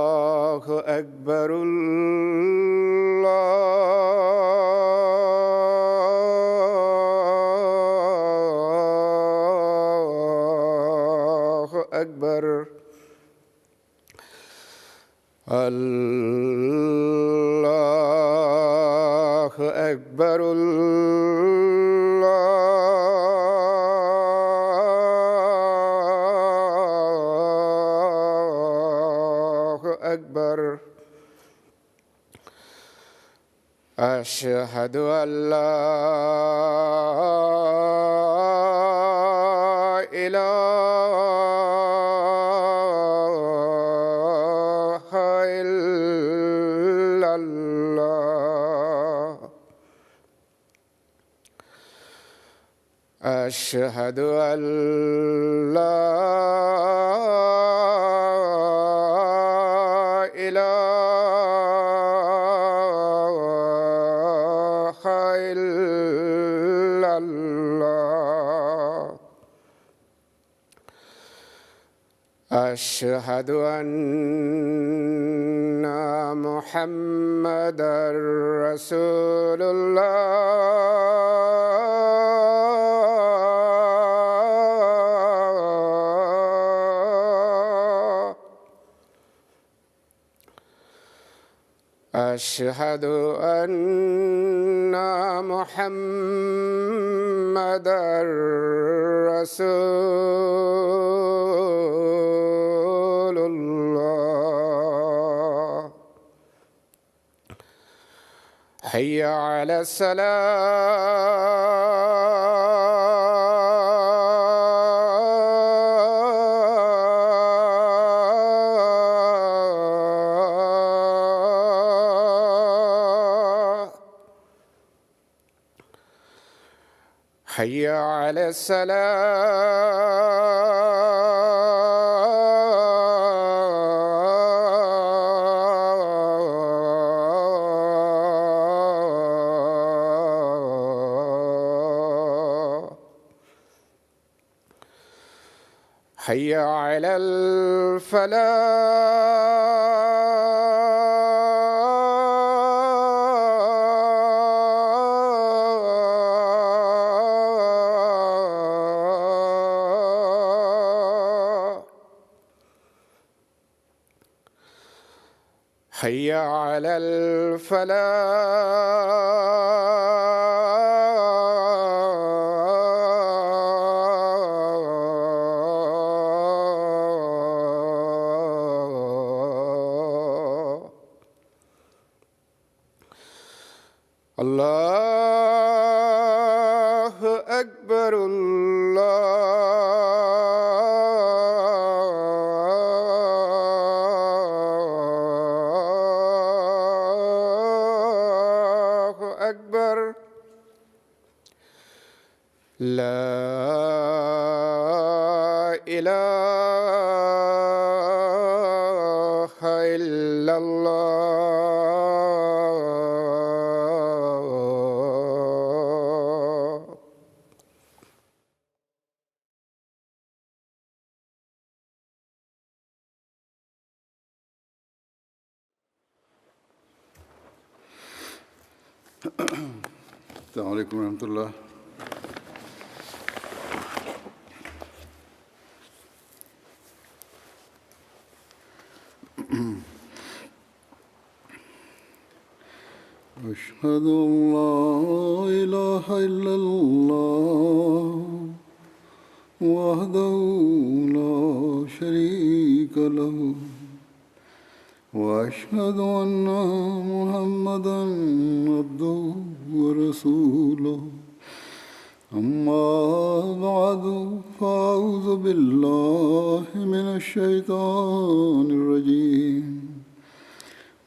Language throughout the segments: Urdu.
اللہ اکبر اللہ اکبر اللہ اکبر أشهد أن لا إله إلا الله أشهد أن لا أشهد أن محمدًا رسول الله أشهد أن محمدًا رسول الله حي على الصلاة حي على السلام حي على الفلاح حي على الفلاح الله أكبر الله أكبر لا إله إلا الله السلام علیکم ورحمۃ اللہ. أشهد أن لا إله إلا الله وحده لا شريك له وأشهد أن محمدًا عبده ورسوله أما بعد فأعوذ بالله من الشيطان الرجيم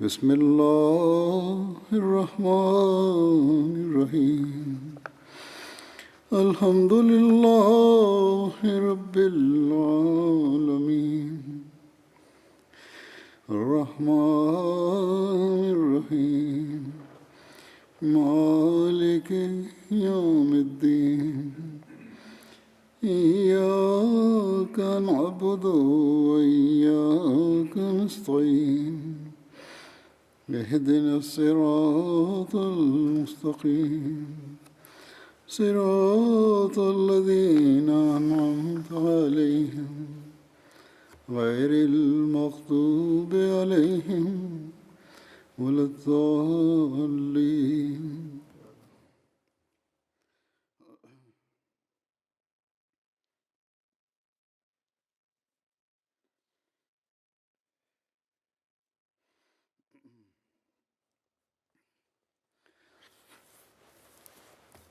بسم الله الرحمن الرحيم الحمد لله رب العالمين الرحمن الرحيم مالك يوم الدين إياك نعبد وإياك نستعين اهدنا الصراط المستقيم صراط الذين أنعمت عليهم غير المغضوب عليهم ولا الضالين.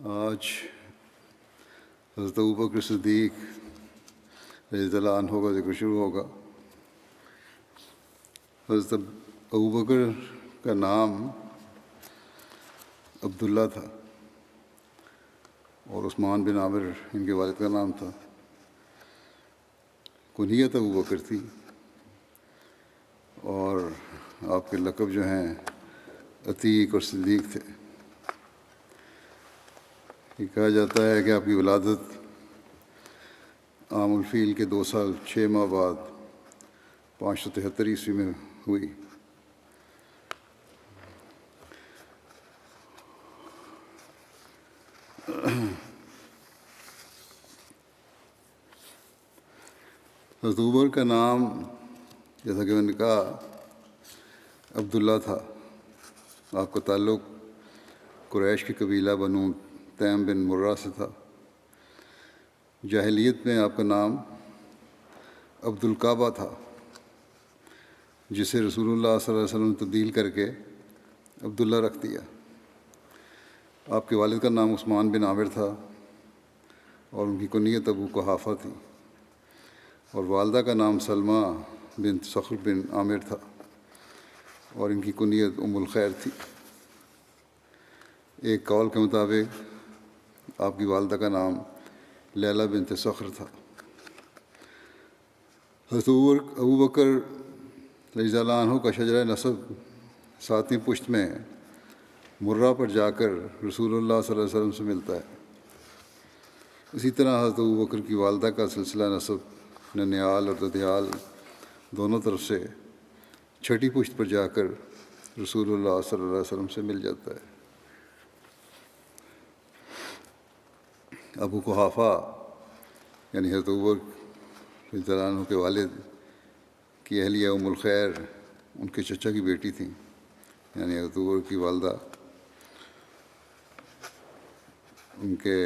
آج حضرت ابوبکر صدیق رضی اللہ عنہ کا ذکر شروع ہوگا. حضرت ابوبکر کا نام عبداللہ تھا اور عثمان بن عامر ان کے والد کا نام تھا. کنیت ابوبکر تھی اور آپ کے لقب جو ہیں عتیق اور صدیق تھے. یہ کہا جاتا ہے کہ آپ کی ولادت عام الفیل کے 2 سال 6 ماہ بعد 573 عیسوی میں ہوئی. حضرت عمر کا نام جیسا کہ میں نے کہا عبداللہ تھا. آپ کا تعلق قریش کے قبیلہ بنو تیم بن مرہ سے تھا. جاہلیت میں آپ کا نام عبد الکعبہ تھا جسے رسول اللہ صلی اللہ علیہ وسلم نے تبدیل کر کے عبداللہ رکھ دیا. آپ کے والد کا نام عثمان بن عامر تھا اور ان کی کنیت ابو قحافہ تھی اور والدہ کا نام سلمہ بنت صخر بن عامر تھا اور ان کی کنیت ام الخیر تھی. ایک قول کے مطابق آپ کی والدہ کا نام لیلہ بنت صخر تھا. حضرت ابوبکر رضی اللہ عنہ کا شجرہ نسب 7ویں پشت میں مرہ پر جا کر رسول اللہ صلی اللہ علیہ وسلم سے ملتا ہے. اسی طرح حضرت ابوبکر کی والدہ کا سلسلہ نسب ننیال اور ددیال دونوں طرف سے 6ٹھی پشت پر جا کر رسول اللہ صلی اللہ علیہ وسلم سے مل جاتا ہے. ابو قحافہ یعنی حضرت ابوبکر رضی اللہ عنہ کے والد کی اہلیہ ام الخیر ان کے چچا کی بیٹی تھیں، یعنی حضرت ابوبکر کی والدہ ان کے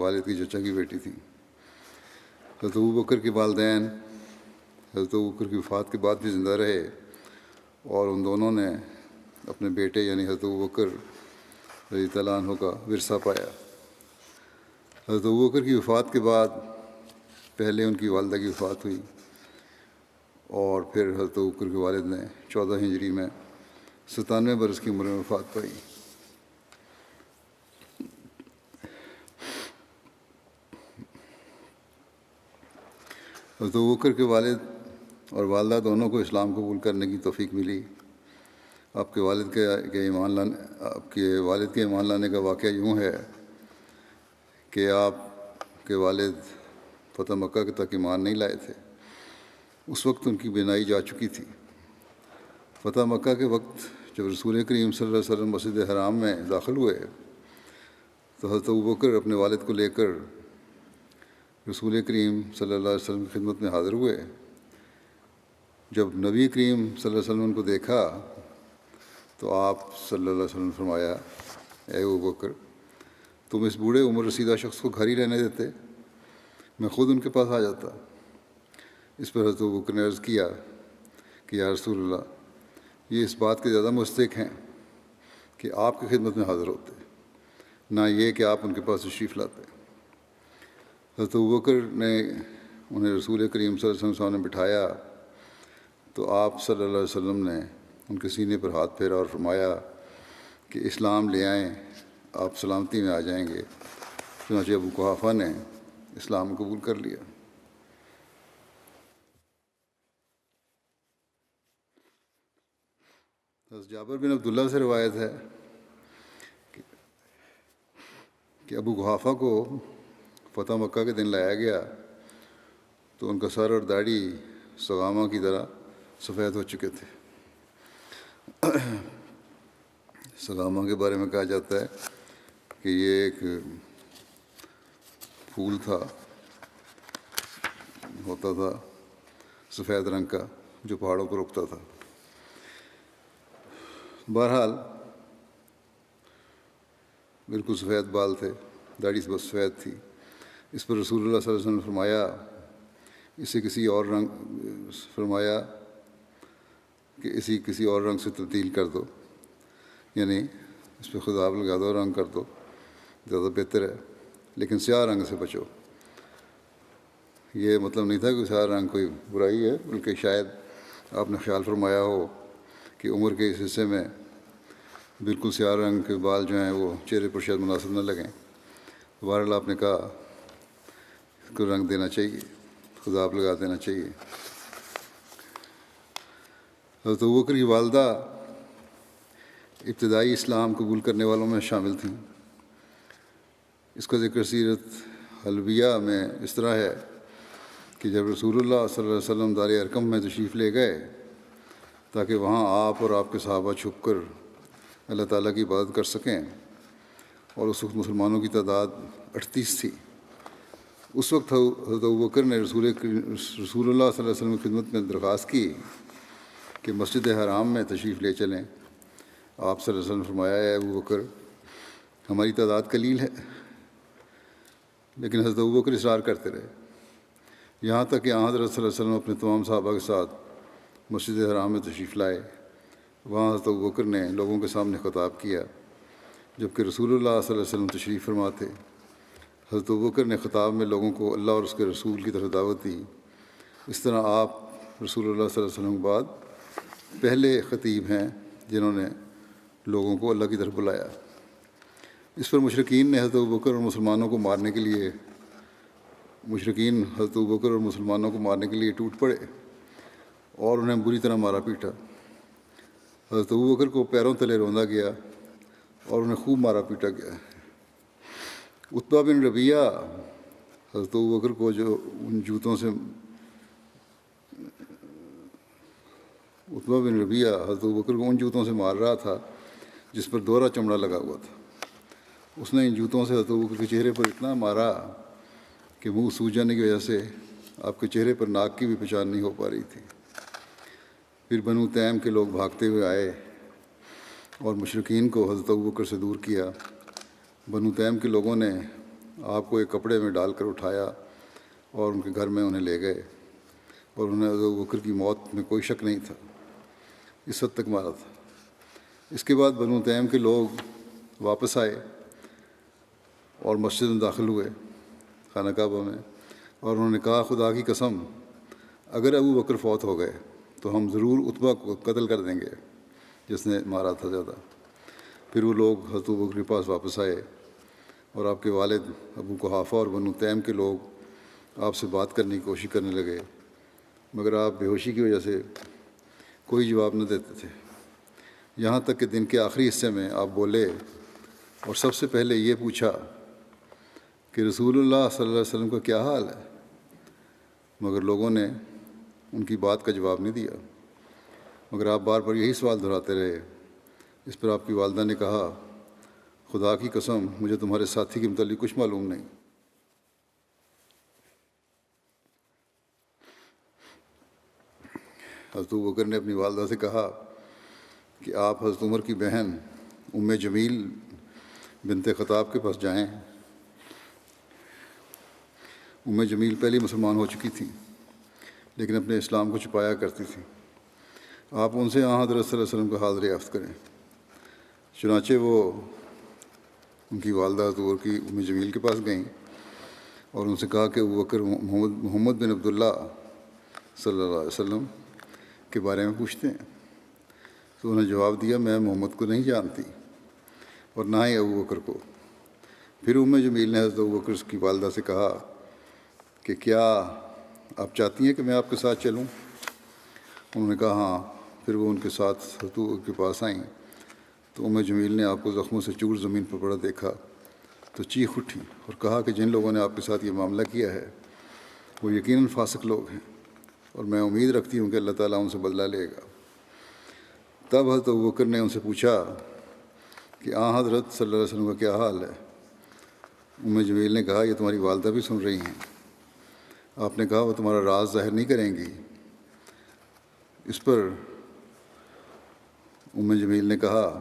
والد کی چچا کی بیٹی تھیں. حضرت ابوبکر کے والدین حضرت ابوبکر کی وفات کے بعد بھی زندہ رہے اور ان دونوں نے اپنے بیٹے یعنی حضرت ابوبکر رضی اللہ عنہ کا ورثہ پایا. حضرت ابوبکر کی وفات کے بعد پہلے ان کی والدہ کی وفات ہوئی اور پھر حضرت ابوبکر کے والد نے 14 ہجری میں 97 برس کی عمر میں وفات پائی. حضرت ابوبکر کے والد اور والدہ دونوں کو اسلام قبول کرنے کی توفیق ملی. آپ کے والد کے ایمان لانے کا واقعہ یوں ہے کہ آپ کے والد فتح مکہ تک ایمان نہیں لائے تھے. اس وقت ان کی بینائی جا چکی تھی. فتح مکہ کے وقت جب رسول کریم صلی اللہ علیہ وسلم مسجد حرام میں داخل ہوئے تو حضرت ابوبکر اپنے والد کو لے کر رسول کریم صلی اللہ علیہ وسلم کی خدمت میں حاضر ہوئے. جب نبی کریم صلی اللہ علیہ وسلم ان کو دیکھا تو آپ صلی اللہ علیہ وسلم نے فرمایا، اے ابوبکر، تم اس بوڑھے عمر رسیدہ شخص کو گھر ہی رہنے دیتے، میں خود ان کے پاس آ جاتا. اس پر حضرت ابوبکر نے عرض کیا کہ یا رسول اللہ، یہ اس بات کے زیادہ مستحق ہیں کہ آپ کی خدمت میں حاضر ہوتے، نہ یہ کہ آپ ان کے پاس تشریف لاتے. حضرت ابوبکر نے انہیں رسول کریم صلی اللہ علیہ وسلم کے سامنے بٹھایا تو آپ صلی اللہ علیہ وسلم نے ان کے سینے پر ہاتھ پھیرا اور فرمایا کہ اسلام لے آئیں، آپ سلامتی میں آ جائیں گے. چنانچہ ابو قحافہ نے اسلام قبول کر لیا۔ حضرت جابر بن عبداللہ سے روایت ہے کہ ابو قحافہ کو فتح مکہ کے دن لایا گیا تو ان کا سر اور داڑھی سغامہ کی طرح سفید ہو چکے تھے۔ سغامہ کے بارے میں کہا جاتا ہے کہ یہ ایک پھول ہوتا تھا سفید رنگ کا جو پہاڑوں پر اگتا تھا۔ بہرحال بالکل سفید بال تھے، داڑھی بس سفید تھی۔ اس پر رسول اللہ صلی اللہ علیہ وسلم نے اسے کسی اور رنگ سے تبدیل کر دو، یعنی اس پہ خضاب لگا دو، رنگ کر دو، زیادہ بہتر ہے، لیکن سیاہ رنگ سے بچو۔ یہ مطلب نہیں تھا کہ سیاہ رنگ کوئی برائی ہے، بلکہ شاید آپ نے خیال فرمایا ہو کہ عمر کے اس حصے میں بالکل سیاہ رنگ کے بال جو ہیں وہ چہرے پر شاید مناسب نہ لگیں۔ بہرحال آپ نے کہا اس کو رنگ دینا چاہیے، خضاب لگا دینا چاہیے۔ حضرت ابوبکر کی والدہ ابتدائی اسلام قبول کرنے والوں میں شامل تھیں۔ اس کا ذکر سیرت حلبیہ میں اس طرح ہے کہ جب رسول اللہ صلی اللہ علیہ وسلم دار ارقم میں تشریف لے گئے تاکہ وہاں آپ اور آپ کے صحابہ چھپ کر اللہ تعالیٰ کی عبادت کر سکیں، اور اس وقت مسلمانوں کی تعداد 38 تھی، اس وقت حضرت ابوبکر نے رسول اللہ صلی اللہ علیہ وسلم کی خدمت میں درخواست کی کہ مسجد حرام میں تشریف لے چلیں۔ آپ صلی اللہ علیہ وسلم نے فرمایا، اے ابوبکر، ہماری تعداد قلیل ہے، لیکن حضرت ابوبکر اصرار کرتے رہے، یہاں تک کہ حضرت صلی اللہ علیہ وسلم اپنے تمام صحابہ کے ساتھ مسجد حرام میں تشریف لائے۔ وہاں حضرت ابوبکر نے لوگوں کے سامنے خطاب کیا، جبکہ رسول اللہ صلی اللہ علیہ وسلم تشریف فرما تھے۔ حضرت ابوبکر نے خطاب میں لوگوں کو اللہ اور اس کے رسول کی طرف دعوت دی۔ اس طرح آپ رسول اللہ صلی اللہ علیہ وسلم کے بعد پہلے خطیب ہیں جنہوں نے لوگوں کو اللہ کی طرف بلایا۔ اس پر مشرکین حضرت ابوبکر اور مسلمانوں کو مارنے کے لیے ٹوٹ پڑے اور انہیں بری طرح مارا پیٹا۔ حضرت ابوبکر کو پیروں تلے روندا گیا اور انہیں خوب مارا پیٹا گیا۔ عتبہ بن ربیعہ حضرت ابوبکر کو ان جوتوں سے مار رہا تھا جس پر دوہرا چمڑا لگا ہوا تھا۔ اس نے ان جوتوں سے حضرت ابوبکر کے چہرے پر اتنا مارا کہ منہ سوج جانے کی وجہ سے آپ کے چہرے پر ناک کی بھی پہچان نہیں ہو پا رہی تھی۔ پھر بنو تیم کے لوگ بھاگتے ہوئے آئے اور مشرکین کو حضرت ابوبکر سے دور کیا۔ بنو تیم کے لوگوں نے آپ کو ایک کپڑے میں ڈال کر اٹھایا اور ان کے گھر میں انہیں لے گئے، اور انہیں حضرت ابوبکر کی موت میں کوئی شک نہیں تھا، اس حد تک مارا تھا۔ اس کے بعد بنو تیم کے لوگ واپس آئے اور مسجد میں داخل ہوئے، خانہ کعبہ میں، اور انہوں نے کہا، خدا کی قسم، اگر ابوبکر فوت ہو گئے تو ہم ضرور عتبہ کو قتل کر دیں گے جس نے مارا تھا زیادہ۔ پھر وہ لوگ حضرت ابوبکر کے پاس واپس آئے اور آپ کے والد ابو قحافہ اور بنو تیم کے لوگ آپ سے بات کرنے کی کوشش کرنے لگے، مگر آپ بے ہوشی کی وجہ سے کوئی جواب نہ دیتے تھے، یہاں تک کہ دن کے آخری حصے میں آپ بولے اور سب سے پہلے یہ پوچھا کہ رسول اللہ صلی اللہ علیہ وسلم کا کیا حال ہے، مگر لوگوں نے ان کی بات کا جواب نہیں دیا، مگر آپ بار بار یہی سوال دہراتے رہے۔ اس پر آپ کی والدہ نے کہا، خدا کی قسم، مجھے تمہارے ساتھی کے متعلق کچھ معلوم نہیں۔ حضرت ابوبکر نے اپنی والدہ سے کہا کہ آپ حضرت عمر کی بہن ام جمیل بنت خطاب کے پاس جائیں۔ ام جمیل پہلی مسلمان ہو چکی تھیں لیکن اپنے اسلام کو چھپایا کرتی تھیں۔ آپ ان سے حضرت صلی اللہ علیہ وسلم کا حال دریافت کریں۔ چنانچہ وہ ان کی والدہ حضرت عمر کی ام جمیل کے پاس گئیں اور ان سے کہا کہ ابوبکر محمد بن عبداللہ صلی اللہ علیہ وسلم کے بارے میں پوچھتے ہیں۔ تو انہوں نے جواب دیا، میں محمد کو نہیں جانتی اور نہ ہی ابوبکر کو۔ پھر جمیل نے حضرت ابوبکر کی والدہ سے کہا کہ کیا آپ چاہتی ہیں کہ میں آپ کے ساتھ چلوں؟ انہوں نے کہا ہاں۔ پھر وہ ان کے ساتھ حضرت ابوبکر کے پاس آئیں تو جمیل نے آپ کو زخموں سے چور زمین پر پڑا دیکھا تو چیخ اٹھی اور کہا کہ جن لوگوں نے آپ کے ساتھ یہ معاملہ کیا ہے وہ یقیناً فاسق لوگ ہیں، اور میں امید رکھتی ہوں کہ اللہ تعالیٰ ان سے بدلہ لے گا۔ تب حضرت ابوبکر نے ان سے پوچھا کہ حضرت صلی اللہ علیہ وسلم کا کیا حال ہے؟ جمیل نے کہا یہ تمہاری والدہ بھی سن رہی ہیں۔ آپ نے کہا وہ تمہارا راز ظاہر نہیں کریں گی۔ اس پر جمیل نے کہا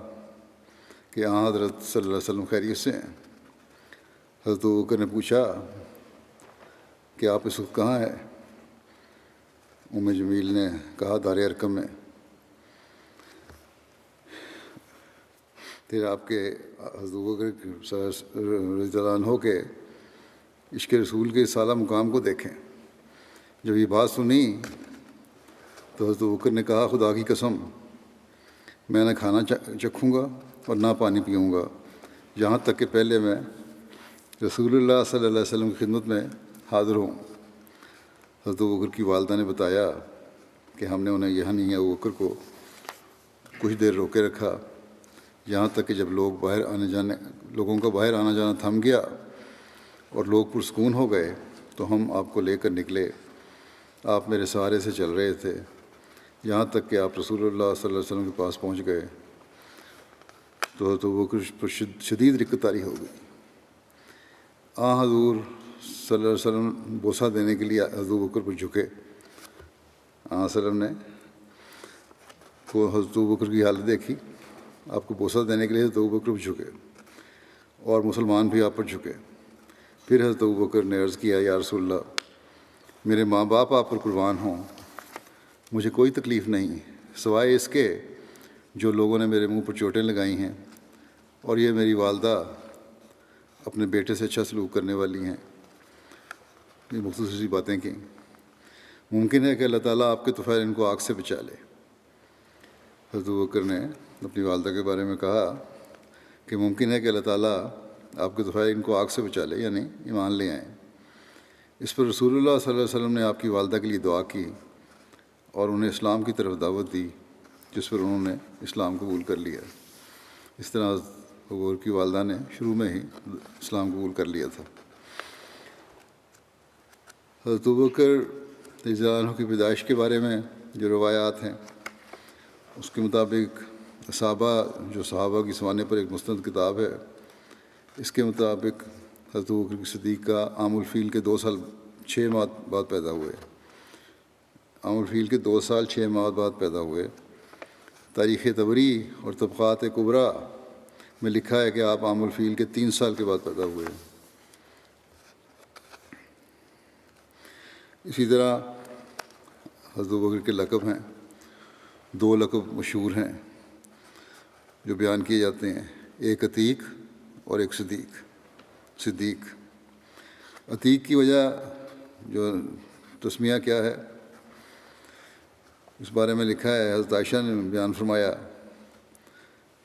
کہ حضرت صلی اللہ علیہ وسلم خیریت سے ہیں۔ حضرت ابوبکر نے پوچھا کہ آپ اس وقت کہاں ہیں؟ جمیل نے کہا دار ارقم میں۔ پھر آپ کے حضرت ابوبکر رضی اللہ عنہ کے عشق رسول کے سالہ مقام کو دیکھیں۔ جب یہ بات سنی تو حضرت ابوبکر نے کہا خدا کی قسم میں نہ کھانا چکھوں گا اور نہ پانی پیوں گا یہاں تک کہ پہلے میں رسول اللہ صلی اللہ علیہ وسلم کی خدمت میں حاضر ہوں۔ حضرت ابوبکر کی والدہ نے بتایا کہ ہم نے انہیں یعنی ابوبکر کو کچھ دیر روکے رکھا یہاں تک کہ جب لوگوں کا باہر آنا جانا تھم گیا اور لوگ پرسکون ہو گئے تو ہم آپ کو لے کر نکلے۔ آپ میرے سہارے سے چل رہے تھے یہاں تک کہ آپ رسول اللہ صلی اللہ علیہ وسلم کے پاس پہنچ گئے تو حضرت ابوبکر پر شدید رقت طاری ہو گئی۔ حضور صلی اللہ علیہ وسلم بوسہ دینے کے لیے حضرت ابوبکر پر جھکے۔ صلی اللہ علیہ وسلم نے حضرت ابوبکر کی حالت دیکھی، آپ کو بوسہ دینے کے لیے حضرت ابوبکر پر جھکے اور مسلمان بھی آپ پر جھکے۔ پھر حضرت ابوبکر نے عرض کیا یا رسول اللہ میرے ماں باپ آپ پر قربان ہوں، مجھے کوئی تکلیف نہیں سوائے اس کے جو لوگوں نے میرے منہ پر چوٹیں لگائی ہیں، اور یہ میری والدہ اپنے بیٹے سے اچھا سلوک کرنے والی ہیں۔ یہ مختصر سی باتیں کیں۔ ممکن ہے کہ اللہ تعالیٰ آپ کے طفیل ان کو آگ سے بچا لے۔ حضرت ابوبکر نے اپنی والدہ کے بارے میں کہا کہ ممکن ہے کہ اللہ تعالیٰ آپ کے طفیل ان کو آگ سے بچا لے، یعنی ایمان لے آئیں۔ اس پر رسول اللہ صلی اللہ علیہ وسلم نے آپ کی والدہ کے لیے دعا کی اور انہیں اسلام کی طرف دعوت دی، جس پر انہوں نے اسلام قبول کر لیا۔ اس طرح ابوبکر کی والدہ نے شروع میں ہی اسلام قبول کر لیا تھا۔ حضرت ابوبکر رضی اللہ عنہ کی پیدائش کے بارے میں جو روایات ہیں اس کے مطابق صحابہ کی سوانے پر ایک مستند کتاب ہے، اس کے مطابق حضرت ابوبکر صدیق کا عام الفیل کے 2 سال 6 ماہ بعد پیدا ہوئے۔ عام الفیل کے 2 سال 6 ماہ بعد پیدا ہوئے۔ تاریخ طبری اور طبقات کبریٰ میں لکھا ہے کہ آپ عام الفیل کے 3 سال کے بعد پیدا ہوئے۔ اسی طرح حضرت ابوبکر کے لقب ہیں، 2 لقب مشہور ہیں جو بیان کیے جاتے ہیں، ایک عتیق اور ایک صدیق۔ عتیق کی وجہ جو تسمیہ کیا ہے اس بارے میں لکھا ہے، حضرت عائشہ نے بیان فرمایا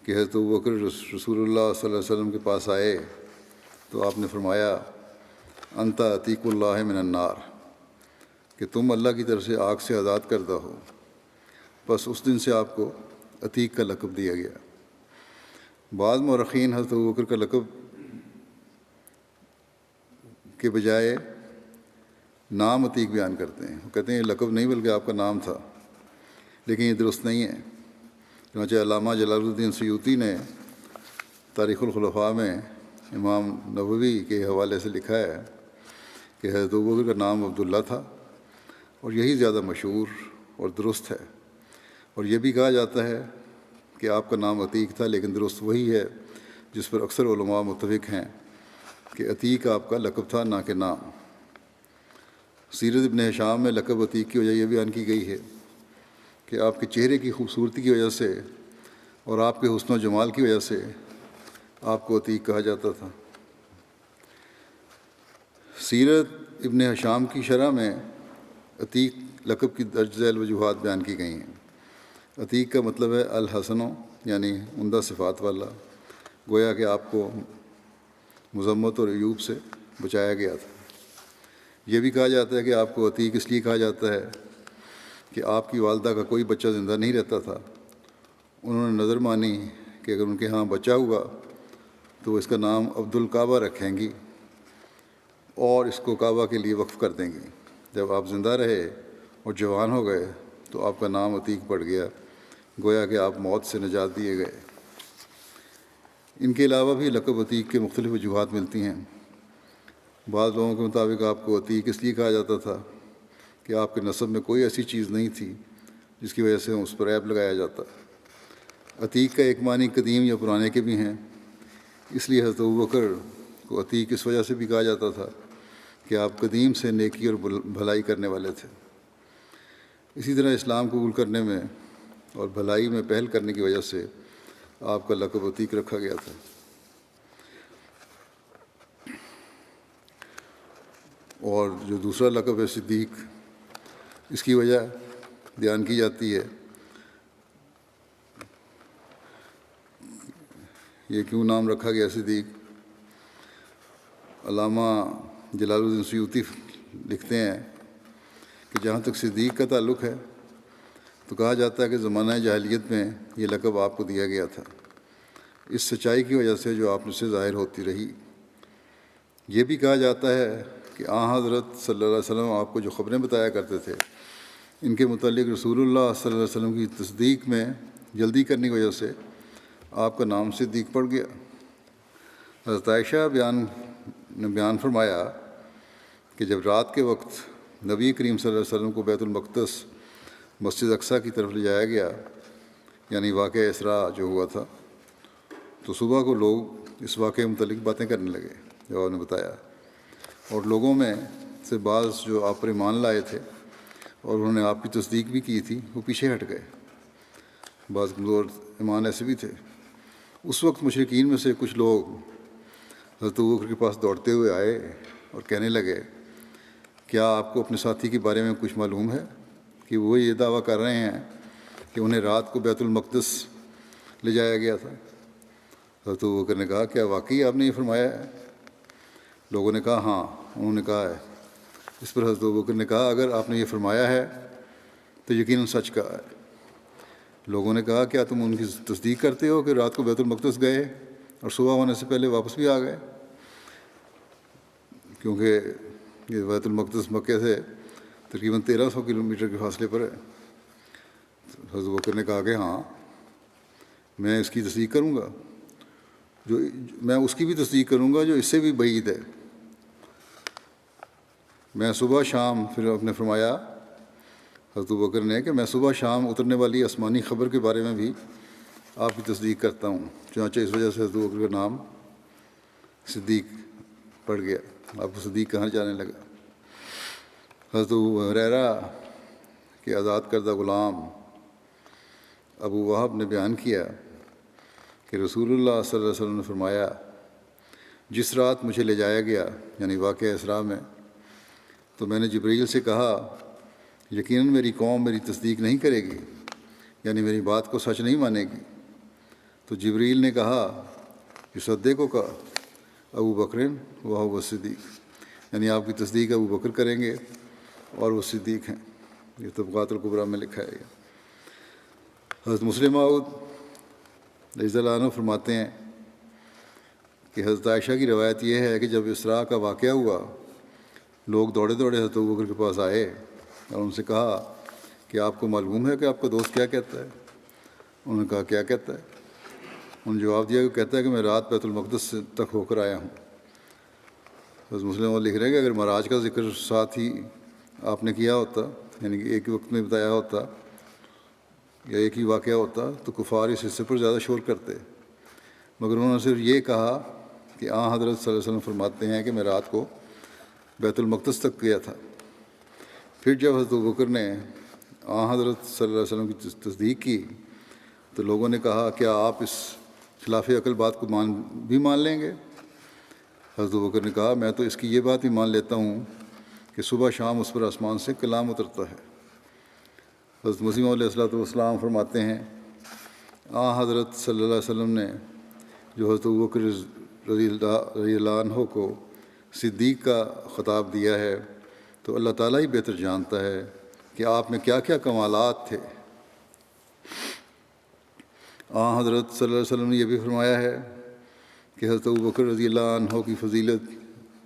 کہ حضرت ابوبکر رسول اللہ صلی اللہ علیہ وسلم کے پاس آئے تو آپ نے فرمایا انت عتیق اللہ من النار، کہ تم اللہ کی طرف سے آگ سے آزاد کردہ ہو۔ بس اس دن سے آپ کو عتیق کا لقب دیا گیا۔ بعض مورخین حضرت ابوبکر کا لقب کے بجائے نام عتیق بیان کرتے ہیں، وہ کہتے ہیں یہ لقب نہیں بلکہ آپ کا نام تھا، لیکن یہ درست نہیں ہے۔ چنانچہ علامہ جلال الدین سیوطی نے تاریخ الخلفاء میں امام نووی کے حوالے سے لکھا ہے کہ حضرت ابوبکر کا نام عبداللہ تھا اور یہی زیادہ مشہور اور درست ہے، اور یہ بھی کہا جاتا ہے کہ آپ کا نام عتیق تھا، لیکن درست وہی ہے جس پر اکثر علماء متفق ہیں کہ عتیق آپ کا لقب تھا نہ کہ نام۔ سیرت ابن ہشام میں لقب عتیق کی وجہ یہ بیان کی گئی ہے کہ آپ کے چہرے کی خوبصورتی کی وجہ سے اور آپ کے حسن و جمال کی وجہ سے آپ کو عتیق کہا جاتا تھا۔ سیرت ابن ہشام کی شرح میں عتیق لقب کی درج ذیل وجوہات بیان کی گئی ہیں۔ عتیق کا مطلب ہے الحسن، یعنی عمدہ صفات والا، گویا کہ آپ کو مذمت اور عیوب سے بچایا گیا تھا۔ یہ بھی کہا جاتا ہے کہ آپ کو عتیق اس لیے کہا جاتا ہے کہ آپ کی والدہ کا کوئی بچہ زندہ نہیں رہتا تھا، انہوں نے نظر مانی کہ اگر ان کے ہاں بچہ ہوا تو اس کا نام عبدالکعبہ رکھیں گی اور اس کو کعبہ کے لیے وقف کر دیں گی۔ جب آپ زندہ رہے اور جوان ہو گئے تو آپ کا نام عتیق پڑ گیا، گویا کہ آپ موت سے نجات دیے گئے۔ ان کے علاوہ بھی لقب عتیق کے مختلف وجوہات ملتی ہیں۔ بعض لوگوں کے مطابق آپ کو عتیق اس لیے کہا جاتا تھا کہ آپ کے نسب میں کوئی ایسی چیز نہیں تھی جس کی وجہ سے اس پر عیب لگایا جاتا۔ عتیق کا ایک معنی قدیم یا پرانے کے بھی ہیں، اس لیے حضرت ابوبکر کو عتیق اس وجہ سے بھی کہا جاتا تھا کہ آپ قدیم سے نیکی اور بھلائی کرنے والے تھے۔ اسی طرح اسلام قبول کرنے میں اور بھلائی میں پہل کرنے کی وجہ سے آپ کا لقب عتیق رکھا گیا تھا۔ اور جو دوسرا لقب ہے صدیق، اس کی وجہ بیان کی جاتی ہے یہ کیوں نام رکھا گیا صدیق۔ علامہ جلال الدین سیوطی لکھتے ہیں کہ جہاں تک صدیق کا تعلق ہے تو کہا جاتا ہے کہ زمانہ جاہلیت میں یہ لقب آپ کو دیا گیا تھا اس سچائی کی وجہ سے جو آپ سے ظاہر ہوتی رہی۔ یہ بھی کہا جاتا ہے کہ حضرت صلی اللہ علیہ وسلم آپ کو جو خبریں بتایا کرتے تھے ان کے متعلق رسول اللہ صلی اللہ علیہ وسلم کی تصدیق میں جلدی کرنے کی وجہ سے آپ کا نام صدیق پڑ گیا۔ حضرت عائشہ نے بیان فرمایا کہ جب رات کے وقت نبی کریم صلی اللہ علیہ وسلم کو بیت المقدس مسجد اقصیٰ کی طرف لے جایا گیا، یعنی واقعہ اسراء جو ہوا تھا، تو صبح کو لوگ اس واقعے متعلق باتیں کرنے لگے جو آپ نے بتایا، اور لوگوں میں سے بعض جو آپ پر ایمان لائے تھے اور انہوں نے آپ کی تصدیق بھی کی تھی وہ پیچھے ہٹ گئے۔ بعض کمزور ایمان ایسے بھی تھے۔ اس وقت مشرکین میں سے کچھ لوگ حضرت ابوبکر کے پاس دوڑتے ہوئے آئے اور کہنے لگے، کیا آپ کو اپنے ساتھی کے بارے میں کچھ معلوم ہے کہ وہ یہ دعویٰ کر رہے ہیں کہ انہیں رات کو بیت المقدس لے جایا گیا تھا؟ حضرت ابوبکر نے کہا، کیا واقعی آپ نے یہ فرمایا ہے؟ لوگوں نے کہا ہاں، انہوں نے کہا ہے۔ اس پر حضرت ابوبکر نے کہا، اگر آپ نے یہ فرمایا ہے تو یقیناً سچ کہا ہے۔ لوگوں نے کہا، کیا تم ان کی تصدیق کرتے ہو کہ رات کو بیت المقدس گئے اور صبح ہونے سے پہلے واپس بھی آ گئے؟ کیونکہ یہ بیت المقدس مکے سے تقریباً 1300 کلومیٹر کے فاصلے پر ہے۔ حضرت ابوبکر نے کہا کہ ہاں، میں اس کی تصدیق کروں گا، میں اس کی بھی تصدیق کروں گا جو اس سے بھی بعید ہے۔ میں صبح شام، پھر آپ نے فرمایا حضرت ابوبکر نے کہ میں صبح شام اترنے والی آسمانی خبر کے بارے میں بھی آپ کی تصدیق کرتا ہوں، چنانچہ اس وجہ سے حضرت ابوبکر کا نام صدیق پڑ گیا، آپ کو صدیق کہا جانے لگا۔ حضرت ابو ہریرہ کے آزاد کردہ غلام ابو وہب نے بیان کیا کہ رسول اللہ صلی اللہ علیہ وسلم نے فرمایا، جس رات مجھے لے جایا گیا یعنی واقعہ اسراء میں، تو میں نے جبریل سے کہا، یقیناً میری قوم میری تصدیق نہیں کرے گی، یعنی میری بات کو سچ نہیں مانے گی۔ تو جبریل نے کہا، یصدق کا ابو بکرن وہو صدیق، یعنی آپ کی تصدیق ابو بکر کریں گے اور وہ صدیق ہیں۔ یہ طبقات الکبریٰ میں لکھا ہے۔ حضرت مسلم موعود رضی اللہ عنہ فرماتے ہیں کہ حضرت عائشہ کی روایت یہ ہے کہ جب اسراء کا واقعہ ہوا، لوگ دوڑے دوڑے حضرت ابوبکر کے پاس آئے اور ان سے کہا کہ آپ کو معلوم ہے کہ آپ کا دوست کیا کہتا ہے؟ انہوں نے کہا، کیا کہتا ہے؟ انہوں نے جواب دیا کہ کہتا ہے کہ میں رات بیت المقدس تک ہو کر آیا ہوں۔ حضرت مسلم لکھ رہے ہیں کہ اگر معراج کا ذکر ساتھ ہی آپ نے کیا ہوتا، یعنی کہ ایک ہی وقت میں بتایا ہوتا یا ایک ہی واقعہ ہوتا، تو کفار اس حصے پر زیادہ شور کرتے، مگر انہوں نے صرف یہ کہا کہ حضرت صلی اللہ علیہ وسلم فرماتے ہیں کہ میں رات کو بیت المقدس تک گیا تھا۔ پھر جب حضرت ابوبکر نے حضرت صلی اللہ علیہ وسلم کی تصدیق کی تو لوگوں نے کہا، کیا آپ اس خلاف عقل بات کو بھی مان لیں گے؟ حضرت ابوبکر نے کہا، میں تو اس کی یہ بات بھی مان لیتا ہوں کہ صبح شام اس پر آسمان سے کلام اترتا ہے۔ حضرت مسیح علیہ السلام فرماتے ہیں، حضرت صلی اللہ علیہ وسلم نے جو حضرت ابوبکر رضی اللہ عنہ کو صدیق کا خطاب دیا ہے تو اللہ تعالیٰ ہی بہتر جانتا ہے کہ آپ میں کیا کیا کمالات تھے۔ حضرت صلی اللہ علیہ وسلم نے یہ بھی فرمایا ہے کہ حضرت ابوبکر رضی اللہ عنہ کی فضیلت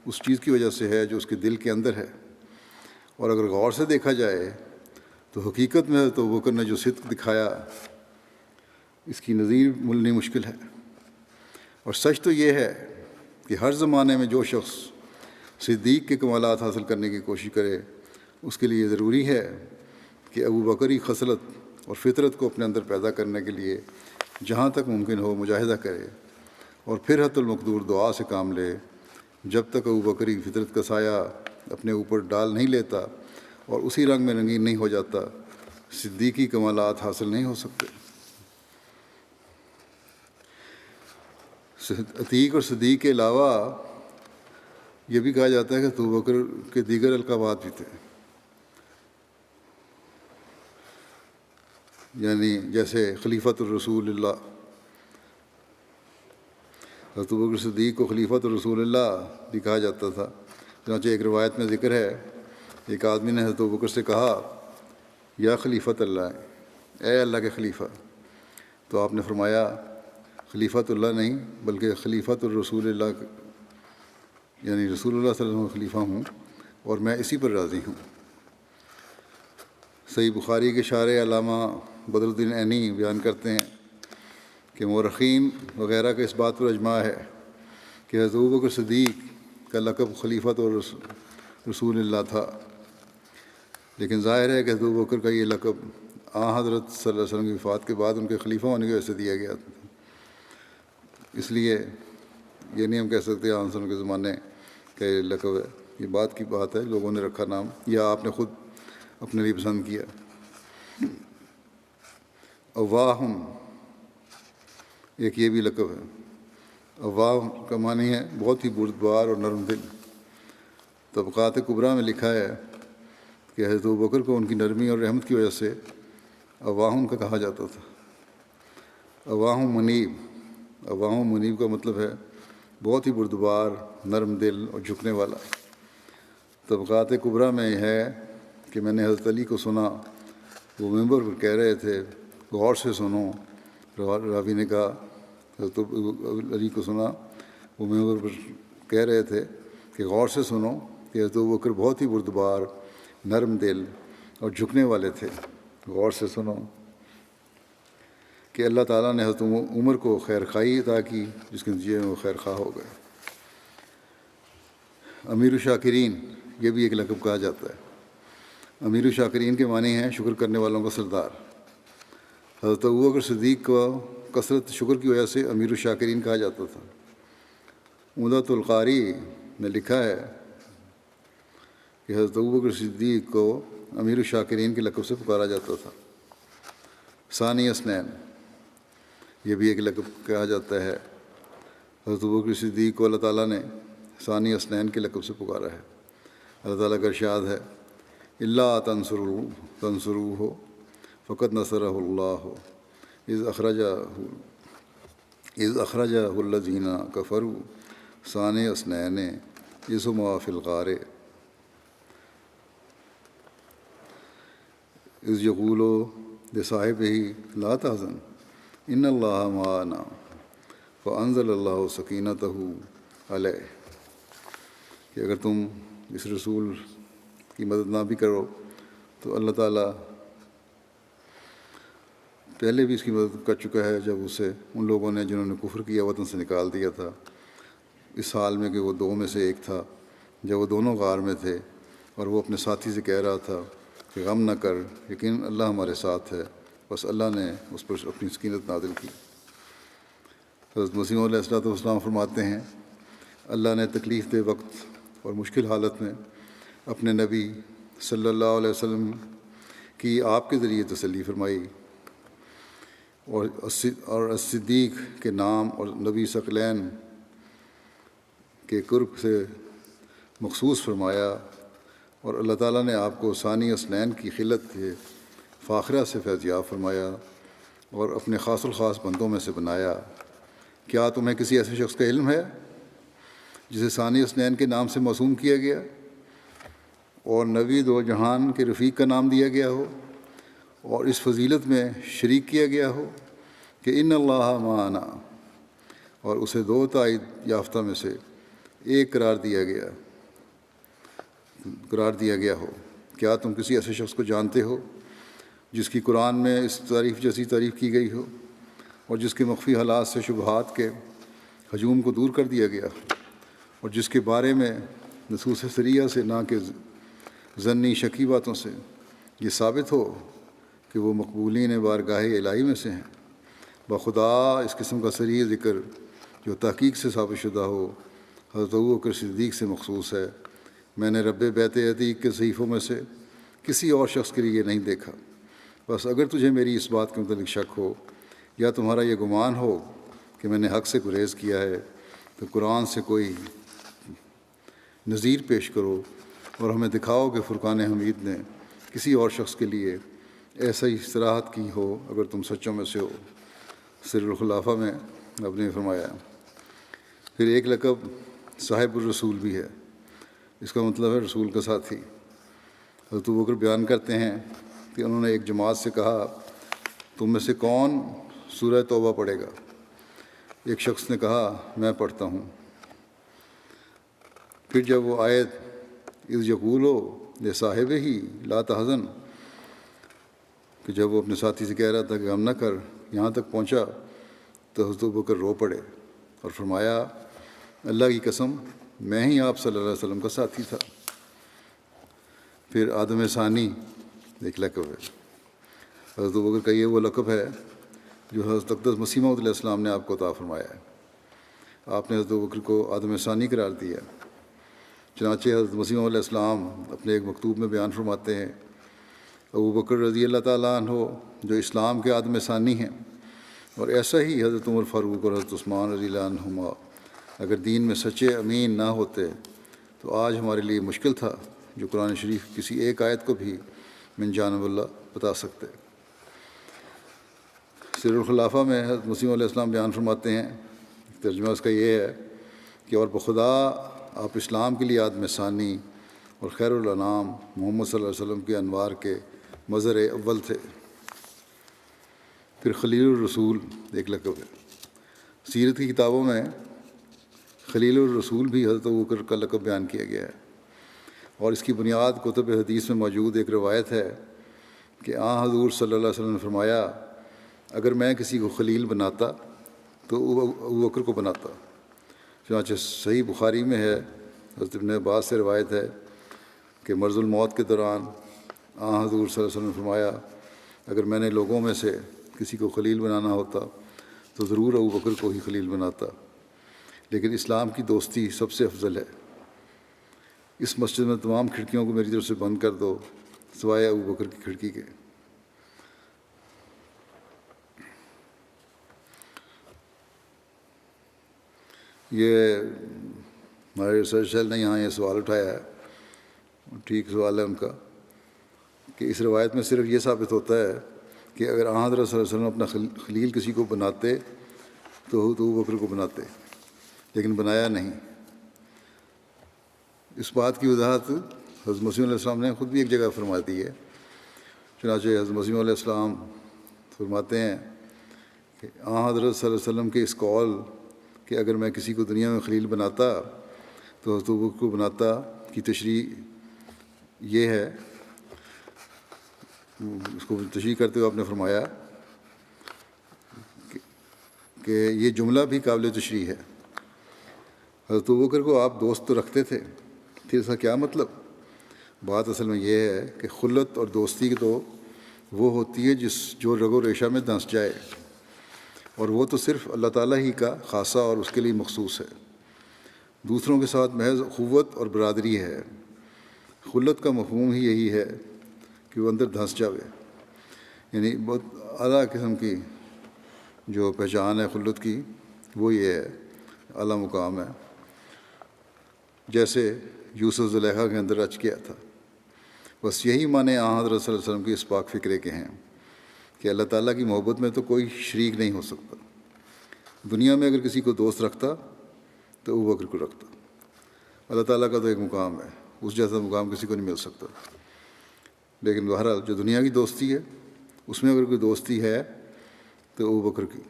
اس چیز کی وجہ سے ہے جو اس کے دل کے اندر ہے، اور اگر غور سے دیکھا جائے تو حقیقت میں حضرت ابوبکر نے جو صدق دکھایا اس کی نظیر ملنی مشکل ہے۔ اور سچ تو یہ ہے کہ ہر زمانے میں جو شخص صدیق کے کمالات حاصل کرنے کی کوشش کرے اس کے لیے ضروری ہے کہ ابوبکری خصلت اور فطرت کو اپنے اندر پیدا کرنے کے لیے جہاں تک ممکن ہو مجاہدہ کرے، اور پھر حت المقدور دعا سے کام لے جب تک ابوبکری فطرت کا سایہ اپنے اوپر ڈال نہیں لیتا اور اسی رنگ میں رنگین نہیں ہو جاتا، صدیقی کمالات حاصل نہیں ہو سکتے۔ عتیق اور صدیق کے علاوہ یہ بھی کہا جاتا ہے کہ ابوبکر کے دیگر القابات بھی تھے، یعنی جیسے خلیفۃ الرسول اللہ۔ حضرت ابوبکر صدیق کو خلیفۃ الرسول اللہ بھی کہا جاتا تھا۔ چنانچہ ایک روایت میں ذکر ہے ایک آدمی نے حضرت ابوبکر سے کہا، یا خلیفۃ اللہ، اے اللہ کے خلیفہ، تو آپ نے فرمایا خلیفۃ اللہ نہیں بلکہ خلیفۃ الرسول اللہ، یعنی رسول اللہ صلی اللہ علیہ وسلم خلیفہ ہوں اور میں اسی پر راضی ہوں۔ صحیح بخاری کے شارح علامہ بدر الدین عینی بیان کرتے ہیں کہ مورخین وغیرہ کا اس بات پر اجماع ہے کہ حضرت ابوبکر صدیق کا لقب خلیفۃ اور رسول اللہ تھا، لیکن ظاہر ہے کہ حضرت ابوبکر کا یہ لقب حضرت صلی اللہ علیہ وسلم کی وفات کے بعد ان کے خلیفہ ہونے کی وجہ سے دیا گیا تھا۔ اس لیے یہ نہیں ہم کہہ سکتے صلی اللہ علیہ وسلم کے زمانے کا یہ لقب ہے، یہ بات کی بات ہے لوگوں نے رکھا نام یا آپ نے خود اپنے لیے پسند کیا۔ اواہم ایک یہ بھی لقب ہے۔ اواہ کا معنی ہے بہت ہی بردبار اور نرم دل۔ طبقات کبریٰ میں لکھا ہے کہ حضرت ابوبکر کو ان کی نرمی اور رحمت کی وجہ سے اواہم کا کہا جاتا تھا۔ اواہم منیب، اواہم منیب کا مطلب ہے بہت ہی بردبار، نرم دل اور جھکنے والا۔ طبقات کبریٰ میں یہ ہے کہ میں نے حضرت علی کو سنا، وہ ممبر پر کہہ رہے تھے غور سے سنو، راوی نے کہا حضرت علی کو سنا وہ ممبر پر کہہ رہے تھے کہ غور سے سنو کہ حضرت ابوبکر بہت ہی بردبار، نرم دل اور جھکنے والے تھے، غور سے سنو کہ اللہ تعالیٰ نے حضرت عمر کو خیر خواہی عطا کی جس کے نتیجے میں وہ خیر خواہ ہو گئے۔ امیر الشاکرین یہ بھی ایک لقب کہا جاتا ہے۔ امیر الشاکرین کے معنی ہیں شکر کرنے والوں کا سردار۔ حضرت ابوبکر صدیق کو کثرت شکر کی وجہ سے امیر الشاکرین کہا جاتا تھا۔ عمدۃ القاری نے لکھا ہے کہ حضرت ابوبکر صدیق کو امیر الشاکرین کے لقب سے پکارا جاتا تھا۔ ثانی اثنین یہ بھی ایک لقب کہا جاتا ہے۔ حضرت ابوبکر صدیق کو اللہ تعالیٰ نے ثانی اثنین کے لقب سے پکارا ہے۔ اللہ تعالیٰ کا ارشاد ہے، اللہ تنصروہ فقد نصرہ اللہ اذ اخرجہ الذین کفروا ثانی اثنین اذ ہما فی الغار اذ یقول لصاحبہ لا تحزن ان اللہ معنا فانزل اللہ سکینتہ علیہ، کہ اگر تم اس رسول کی مدد نہ بھی کرو تو اللہ تعالیٰ پہلے بھی اس کی مدد کر چکا ہے جب اسے ان لوگوں نے جنہوں نے کفر کیا وطن سے نکال دیا تھا، اس حال میں کہ وہ دو میں سے ایک تھا جب وہ دونوں غار میں تھے اور وہ اپنے ساتھی سے کہہ رہا تھا کہ غم نہ کر، یقین اللہ ہمارے ساتھ ہے، بس اللہ نے اس پر اپنی سکینت نازل کی۔ حضرت مسیح علیہ السلام فرماتے ہیں، اللہ نے تکلیف دہ وقت اور مشکل حالت میں اپنے نبی صلی اللہ علیہ وسلم کی آپ کے ذریعے تسلی فرمائی، اور صدیق کے نام اور نبی ثقلین کے قرب سے مخصوص فرمایا، اور اللہ تعالیٰ نے آپ کو ثانی اثنین کی خلت فاخرہ سے فیضیاب فرمایا اور اپنے خاص الخاص بندوں میں سے بنایا۔ کیا تمہیں کسی ایسے شخص کا علم ہے جسے ثانی اثنین کے نام سے موسوم کیا گیا اور نبی دو جہان کے رفیق کا نام دیا گیا ہو اور اس فضیلت میں شریک کیا گیا ہو کہ ان اللہ معنا، اور اسے دو تائید یافتہ میں سے ایک قرار دیا گیا ہو۔ کیا تم کسی ایسے شخص کو جانتے ہو جس کی قرآن میں اس تعریف جیسی تعریف کی گئی ہو اور جس کے مخفی حالات سے شبہات کے ہجوم کو دور کر دیا گیا اور جس کے بارے میں نصوص صریحہ سے نہ کہ ظنی شکی باتوں سے یہ ثابت ہو کہ وہ مقبولین بارگاہ الہی میں سے ہیں؟ بخدا اس قسم کا صریح ذکر جو تحقیق سے ثابت شدہ ہو حضرت ابوبکر صدیق سے مخصوص ہے۔ میں نے رب بیت عتیق کے صحیفوں میں سے کسی اور شخص کے لیے نہیں دیکھا۔ بس اگر تجھے میری اس بات کے متعلق شک ہو یا تمہارا یہ گمان ہو کہ میں نے حق سے گریز کیا ہے تو قرآن سے کوئی نظیر پیش کرو اور ہمیں دکھاؤ کہ فرقان حمید نے کسی اور شخص کے لیے ایسا ہی صراحت کی ہو اگر تم سچوں میں سے ہو۔ سر الخلافہ میں آپ نے فرمایا۔ پھر ایک لقب صاحب الرسول بھی ہے، اس کا مطلب ہے رسول کا ساتھی۔ حضرت ابوبکر بیان کرتے ہیں کہ انہوں نے ایک جماعت سے کہا تم میں سے کون سورہ توبہ پڑھے گا؟ ایک شخص نے کہا میں پڑھتا ہوں۔ پھر جب وہ آیت اذ یقولو لصاحبہ ہی لا تحزن، کہ جب وہ اپنے ساتھی سے کہہ رہا تھا کہ غم نہ کر، یہاں تک پہنچا تو حضرت ابوبکر رو پڑے اور فرمایا اللہ کی قسم میں ہی آپ صلی اللہ علیہ وسلم کا ساتھی تھا۔ پھر آدم ثانی ایک لقب ہے۔ حضرت ابوبکر کا یہ وہ لقب ہے جو حضرت اقدس مسیح موعود علیہ السلام نے آپ کو عطا فرمایا ہے۔ آپ نے حضرت ابوبکر کو آدم ثانی قرار دیا۔ چنانچہ حضرت مسیح موعود علیہ السلام اپنے ایک مکتوب میں بیان فرماتے ہیں ابوبکر رضی اللہ تعالیٰ عنہ جو اسلام کے آدم ثانی ہیں، اور ایسا ہی حضرت عمر فاروق اور حضرت عثمان رضی اللہ عنہما اگر دین میں سچے امین نہ ہوتے تو آج ہمارے لیے مشکل تھا جو قرآن شریف کسی ایک آیت کو بھی من جانب اللہ بتا سکتے۔ سر الخلافہ میں حضرت مسیح علیہ السلام بیان فرماتے ہیں، ترجمہ اس کا یہ ہے کہ اور بخدا آپ اسلام کے لیے آدم ثانی اور خیر الانام محمد صلی اللہ علیہ وسلم کے انوار کے مظہر اول تھے۔ پھر خلیل الرسول ایک لقب ہے۔ سیرت کی کتابوں میں خلیل الرسول بھی حضرت ابوبکر کا لقب بیان کیا گیا ہے، اور اس کی بنیاد کتب حدیث میں موجود ایک روایت ہے کہ حضور صلی اللہ علیہ وسلم نے فرمایا اگر میں کسی کو خلیل بناتا تو ابوبکر کو بناتا۔ چنانچہ صحیح بخاری میں ہے، حضرت ابن عباس سے روایت ہے کہ مرض الموت کے دوران حضور صلی اللہ علیہ وسلم نے فرمایا اگر میں نے لوگوں میں سے کسی کو خلیل بنانا ہوتا تو ضرور ابوبکر کو ہی خلیل بناتا، لیکن اسلام کی دوستی سب سے افضل ہے۔ اس مسجد میں تمام کھڑکیوں کو میری طرف سے بند کر دو سوائے ابوبکر کی کھڑکی کے۔ یہ ہمارے ریسرچ سیل نے یہاں یہ سوال اٹھایا ہے، ٹھیک سوال ہے ان کا، کہ اس روایت میں صرف یہ ثابت ہوتا ہے کہ اگر حضرت صلی اللہ علیہ وسلم اپنا خلیل کسی کو بناتے تو ابوبکر کو بناتے، لیکن بنایا نہیں۔ اس بات کی وضاحت حضرت مسیح علیہ السلام نے خود بھی ایک جگہ فرما دی ہے۔ چنانچہ حضرت مسیح علیہ السلام فرماتے ہیں کہ حضرت صلی اللہ علیہ وسلم کے اس قول کہ اگر میں کسی کو دنیا میں خلیل بناتا تو حضرت ابوبکر کو بناتا کی تشریح یہ ہے، اس کو تشریح کرتے ہوئے آپ نے فرمایا کہ یہ جملہ بھی قابل تشریح ہے۔ حضرت ابوبکر کو آپ دوست تو رکھتے تھے، پھر اس کا کیا مطلب؟ بات اصل میں یہ ہے کہ خلت اور دوستی تو وہ ہوتی ہے جو رگ و ریشہ میں دھنس جائے، اور وہ تو صرف اللہ تعالیٰ ہی کا خاصہ اور اس کے لیے مخصوص ہے۔ دوسروں کے ساتھ محض اخوت اور برادری ہے۔ خلت کا مفہوم ہی یہی ہے کہ وہ اندر دھنس جاوے، یعنی بہت اعلیٰ قسم کی جو پہچان ہے خلت کی وہ یہ ہے، اعلیٰ مقام ہے، جیسے یوسف زلیخا کے اندر رچ گیا تھا۔ بس یہی معنی حضرت صلی اللہ علیہ وسلم کی اس پاک فکرے کے ہیں کہ اللہ تعالیٰ کی محبت میں تو کوئی شریک نہیں ہو سکتا۔ دنیا میں اگر کسی کو دوست رکھتا تو ابوبکر کو رکھتا، اللہ تعالیٰ کا تو ایک مقام ہے، اس جیسا مقام کسی کو نہیں مل سکتا. لیکن بہرحال جو دنیا کی دوستی ہے اس میں اگر کوئی دوستی ہے تو ابو بکر کی،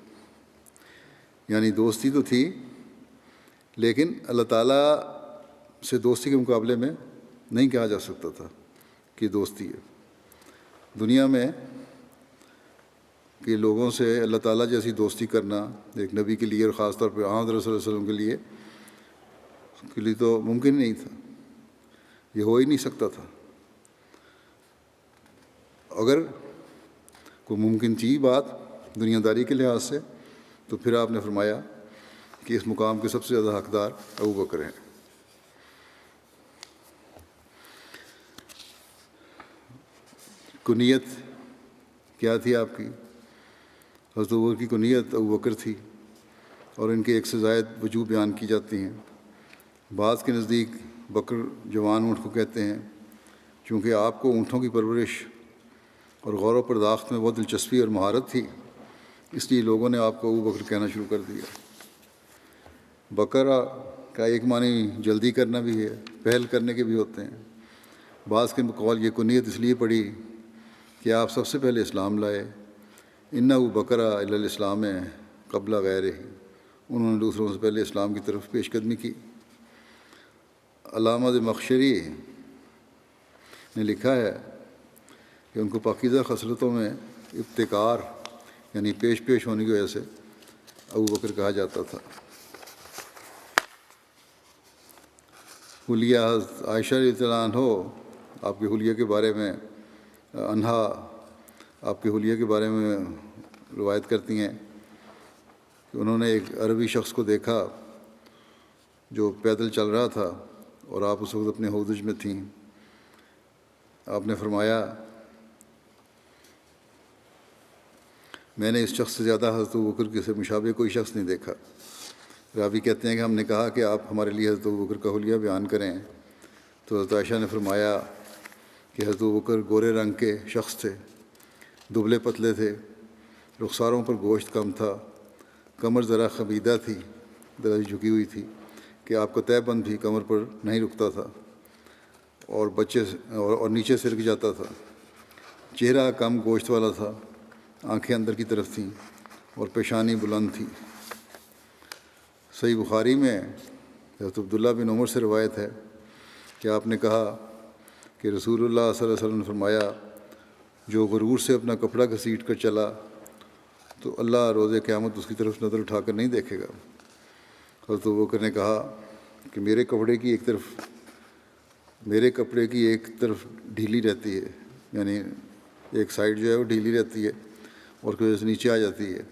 یعنی دوستی تو تھی لیکن اللہ تعالیٰ سے دوستی کے مقابلے میں نہیں کہا جا سکتا تھا کہ دوستی ہے. دنیا میں کہ لوگوں سے اللہ تعالیٰ جیسی دوستی کرنا ایک نبی کے لیے اور خاص طور پہ آمد رسول اللہ علیہ وسلم کے لیے تو ممکن نہیں تھا، یہ ہو ہی نہیں سکتا تھا. اگر کوئی ممکن تھی بات دنیا داری کے لحاظ سے تو پھر آپ نے فرمایا کہ اس مقام کے سب سے زیادہ حقدار ابو بکر ہیں. کنیت کیا تھی آپ کی؟ حضرت ابو بکر کی کنیت ابو بکر تھی اور ان کے ایک سے زائد وجوہ بیان کی جاتی ہیں. بعض کے نزدیک بکر جوان اونٹ کو کہتے ہیں چونکہ آپ کو اونٹوں کی پرورش اور غور و پرداخت میں بہت دلچسپی اور مہارت تھی، اس لیے لوگوں نے آپ کو ابو بکر کہنا شروع کر دیا. بکر کا ایک معنی جلدی کرنا بھی ہے، پہل کرنے کے بھی ہوتے ہیں. بعض کے قول یہ کنیت اس لیے پڑی کہ آپ سب سے پہلے اسلام لائے. انہو بکر الی الاسلام قبل غیرہ، انہوں نے دوسروں سے پہلے اسلام کی طرف پیش قدمی کی. علامہ زمخشری نے لکھا ہے کہ ان کو پاکیزہ خصلتوں میں ابتکار یعنی پیش ہونے کی وجہ سے ابو بکر کہا جاتا تھا. حلیہ عائشہ رضی اللہ عنہ آپ کے حلیہ کے بارے میں انہا آپ کے حلیہ کے بارے میں روایت کرتی ہیں کہ انہوں نے ایک عربی شخص کو دیکھا جو پیدل چل رہا تھا اور آپ اس وقت اپنے ہودج میں تھیں. آپ نے فرمایا میں نے اس شخص سے زیادہ حضرت ابو بکر کے سے مشابہ کوئی شخص نہیں دیکھا. راوی کہتے ہیں کہ ہم نے کہا کہ آپ ہمارے لیے حضرت ابو بکر کا حلیہ بیان کریں تو حضرت عائشہ نے فرمایا کہ حضرت ابو بکر گورے رنگ کے شخص تھے، دبلے پتلے تھے، رخساروں پر گوشت کم تھا، کمر ذرا خمیدہ تھی، ذرا جھکی ہوئی تھی کہ آپ کا تہہ بند بھی کمر پر نہیں رکتا تھا اور نیچے سرک جاتا تھا. چہرہ کم گوشت والا تھا، آنکھیں اندر کی طرف تھیں اور پیشانی بلند تھی. صحیح بخاری میں حضرت عبداللہ بن عمر سے روایت ہے کہ آپ نے کہا کہ رسول اللہ صلی اللہ علیہ وسلم نے فرمایا جو غرور سے اپنا کپڑا گھسیٹ کر چلا تو اللہ روز قیامت اس کی طرف نظر اٹھا کر نہیں دیکھے گا. حضرت ابو بکر نے کہا کہ میرے کپڑے کی ایک طرف ڈھیلی رہتی ہے، یعنی ایک سائڈ جو ہے وہ ڈھیلی رہتی ہے اور کوئی وجہ سے نیچے آ جاتی ہے،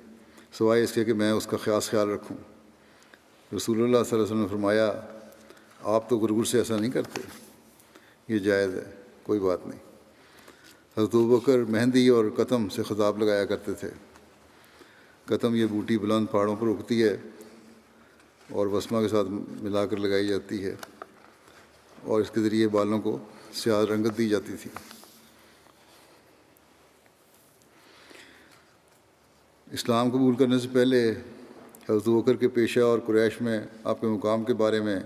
سوائے اس کے کہ میں اس کا خیال رکھوں. رسول اللہ صلی اللہ علیہ وسلم نے فرمایا آپ تو غرور سے ایسا نہیں کرتے، یہ جائز ہے، کوئی بات نہیں. حضرت ابو بکر مہندی اور قتم سے خطاب لگایا کرتے تھے. قتم یہ بوٹی بلند پہاڑوں پر اگتی ہے اور وسمہ کے ساتھ ملا کر لگائی جاتی ہے اور اس کے ذریعے بالوں کو سیاہ رنگت دی جاتی تھی. اسلام قبول کرنے سے پہلے حضرت ابو بکر کے پیشہ اور قریش میں آپ کے مقام کے بارے میں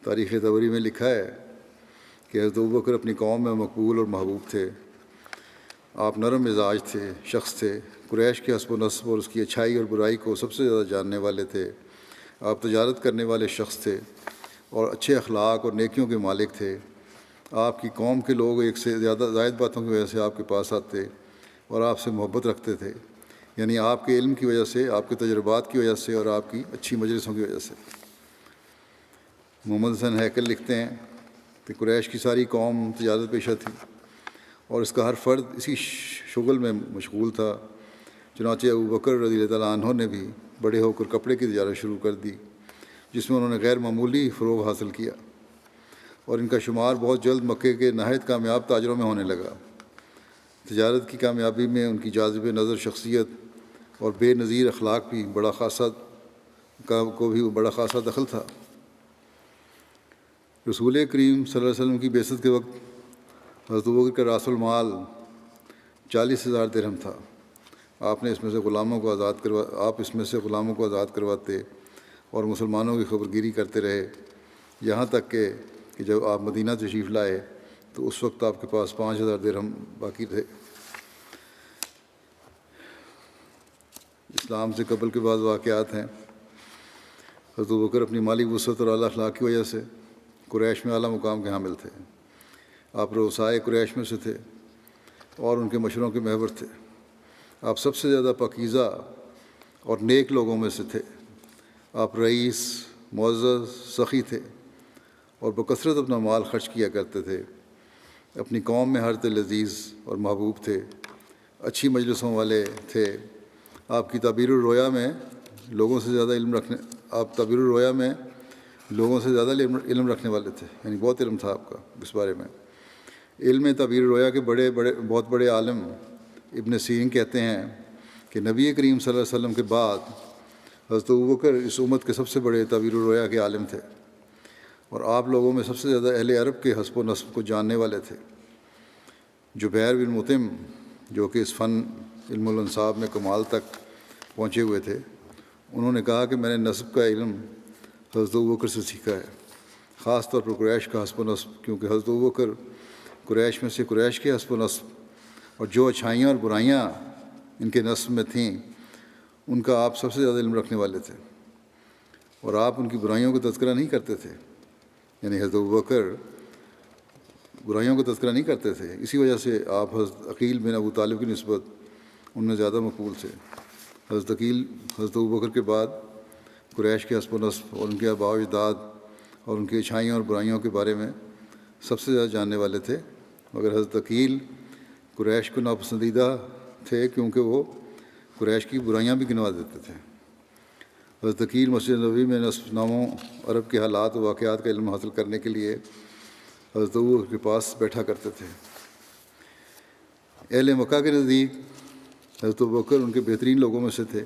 تاریخ طبری میں لکھا ہے کہ حضرت ابو بکر اپنی قوم میں مقبول اور محبوب تھے. آپ نرم مزاج تھے، شخص تھے، قریش کے حسب و نسب اور اس کی اچھائی اور برائی کو سب سے زیادہ جاننے والے تھے. آپ تجارت کرنے والے شخص تھے اور اچھے اخلاق اور نیکیوں کے مالک تھے. آپ کی قوم کے لوگ ایک سے زائد باتوں کی وجہ سے آپ کے پاس آتے اور آپ سے محبت رکھتے تھے، یعنی آپ کے علم کی وجہ سے، آپ کے تجربات کی وجہ سے اور آپ کی اچھی مجلسوں کی وجہ سے. محمد حسن ہیکل لکھتے ہیں کہ قریش کی ساری قوم تجارت پیشہ تھی اور اس کا ہر فرد اسی شغل میں مشغول تھا. چنانچہ ابو بکر رضی اللہ عنہ نے بھی بڑے ہو کر کپڑے کی تجارت شروع کر دی جس میں انہوں نے غیر معمولی فروغ حاصل کیا اور ان کا شمار بہت جلد مکے کے نہایت کامیاب تاجروں میں ہونے لگا. تجارت کی کامیابی میں ان کی جاذب نظر شخصیت اور بے نظیر اخلاق بھی بڑا خاصا دخل تھا. رسول کریم صلی اللہ علیہ وسلم کی بعثت کے وقت حضرت ابو بکر کا راس المال 40,000 درہم تھا. آپ اس میں سے غلاموں کو آزاد کرواتے اور مسلمانوں کی خبر گیری کرتے رہے یہاں تک کہ جب آپ مدینہ تشریف لائے تو اس وقت آپ کے پاس 5000 درہم باقی تھے۔ اسلام سے قبل کے بعض واقعات ہیں۔ حضرت ابوبکر اپنی مالی وسعت اور اعلیٰ اخلاق کی وجہ سے قریش میں اعلیٰ مقام کے حامل تھے۔ آپ رؤسائے قریش میں سے تھے اور ان کے مشوروں کے محور تھے۔ آپ سب سے زیادہ پاکیزہ اور نیک لوگوں میں سے تھے۔ آپ رئیس، معزز، سخی تھے اور بکثرت اپنا مال خرچ کیا کرتے تھے۔ اپنی قوم میں ہر دل عزیز اور محبوب تھے، اچھی مجلسوں والے تھے۔ آپ کی تعبیر الرؤیا میں لوگوں سے زیادہ علم رکھنے والے تھے، یعنی بہت علم تھا آپ کا اس بارے میں۔ علم تعبیر الرؤیا کے بہت بڑے عالم ابن سیرین کہتے ہیں کہ نبی کریم صلی اللہ علیہ وسلم کے بعد حضرت ابوبکر اس امت کے سب سے بڑے تعبیر الرؤیا کے عالم تھے، اور آپ لوگوں میں سب سے زیادہ اہل عرب کے حسب و نسب کو جاننے والے تھے۔ جبیر بن مطعم جو کہ اس فن علم الانصاب میں کمال تک پہنچے ہوئے تھے، انہوں نے کہا کہ میں نے نسب کا علم حضرت ابوبکر سے سیکھا ہے، خاص طور پر قریش کا حسب و نسب، کیونکہ حضرت ابوبکر قریش میں سے قریش کے حسب و نسب اور جو اچھائیاں اور برائیاں ان کے نسب میں تھیں ان کا آپ سب سے زیادہ علم رکھنے والے تھے، اور آپ ان کی برائیوں کا تذکرہ نہیں کرتے تھے، یعنی حضرت ابوبکر برائیوں کا تذکرہ نہیں کرتے تھے۔ اسی وجہ سے آپ حضرت عقیل بن ابو طالب کی نسبت ان میں زیادہ مقبول تھے۔ حضرت عقیل حضرت ابوبکر کے بعد قریش کے حسب و نسب اور ان کے آباء و اجداد اور ان کی اچھائیوں اور برائیوں کے بارے میں سب سے زیادہ جاننے والے تھے، مگر حضرت عقیل قریش کو ناپسندیدہ تھے کیونکہ وہ قریش کی برائیاں بھی گنوا دیتے تھے۔ حضرت عقیل مسجد نبوی میں نسب ناموں عرب کے حالات و واقعات کا علم حاصل کرنے کے لیے حضرت ابوبکر کے پاس بیٹھا کرتے تھے۔ اہل مکہ کے نزدیک حضرت ابوبکر ان کے بہترین لوگوں میں سے تھے،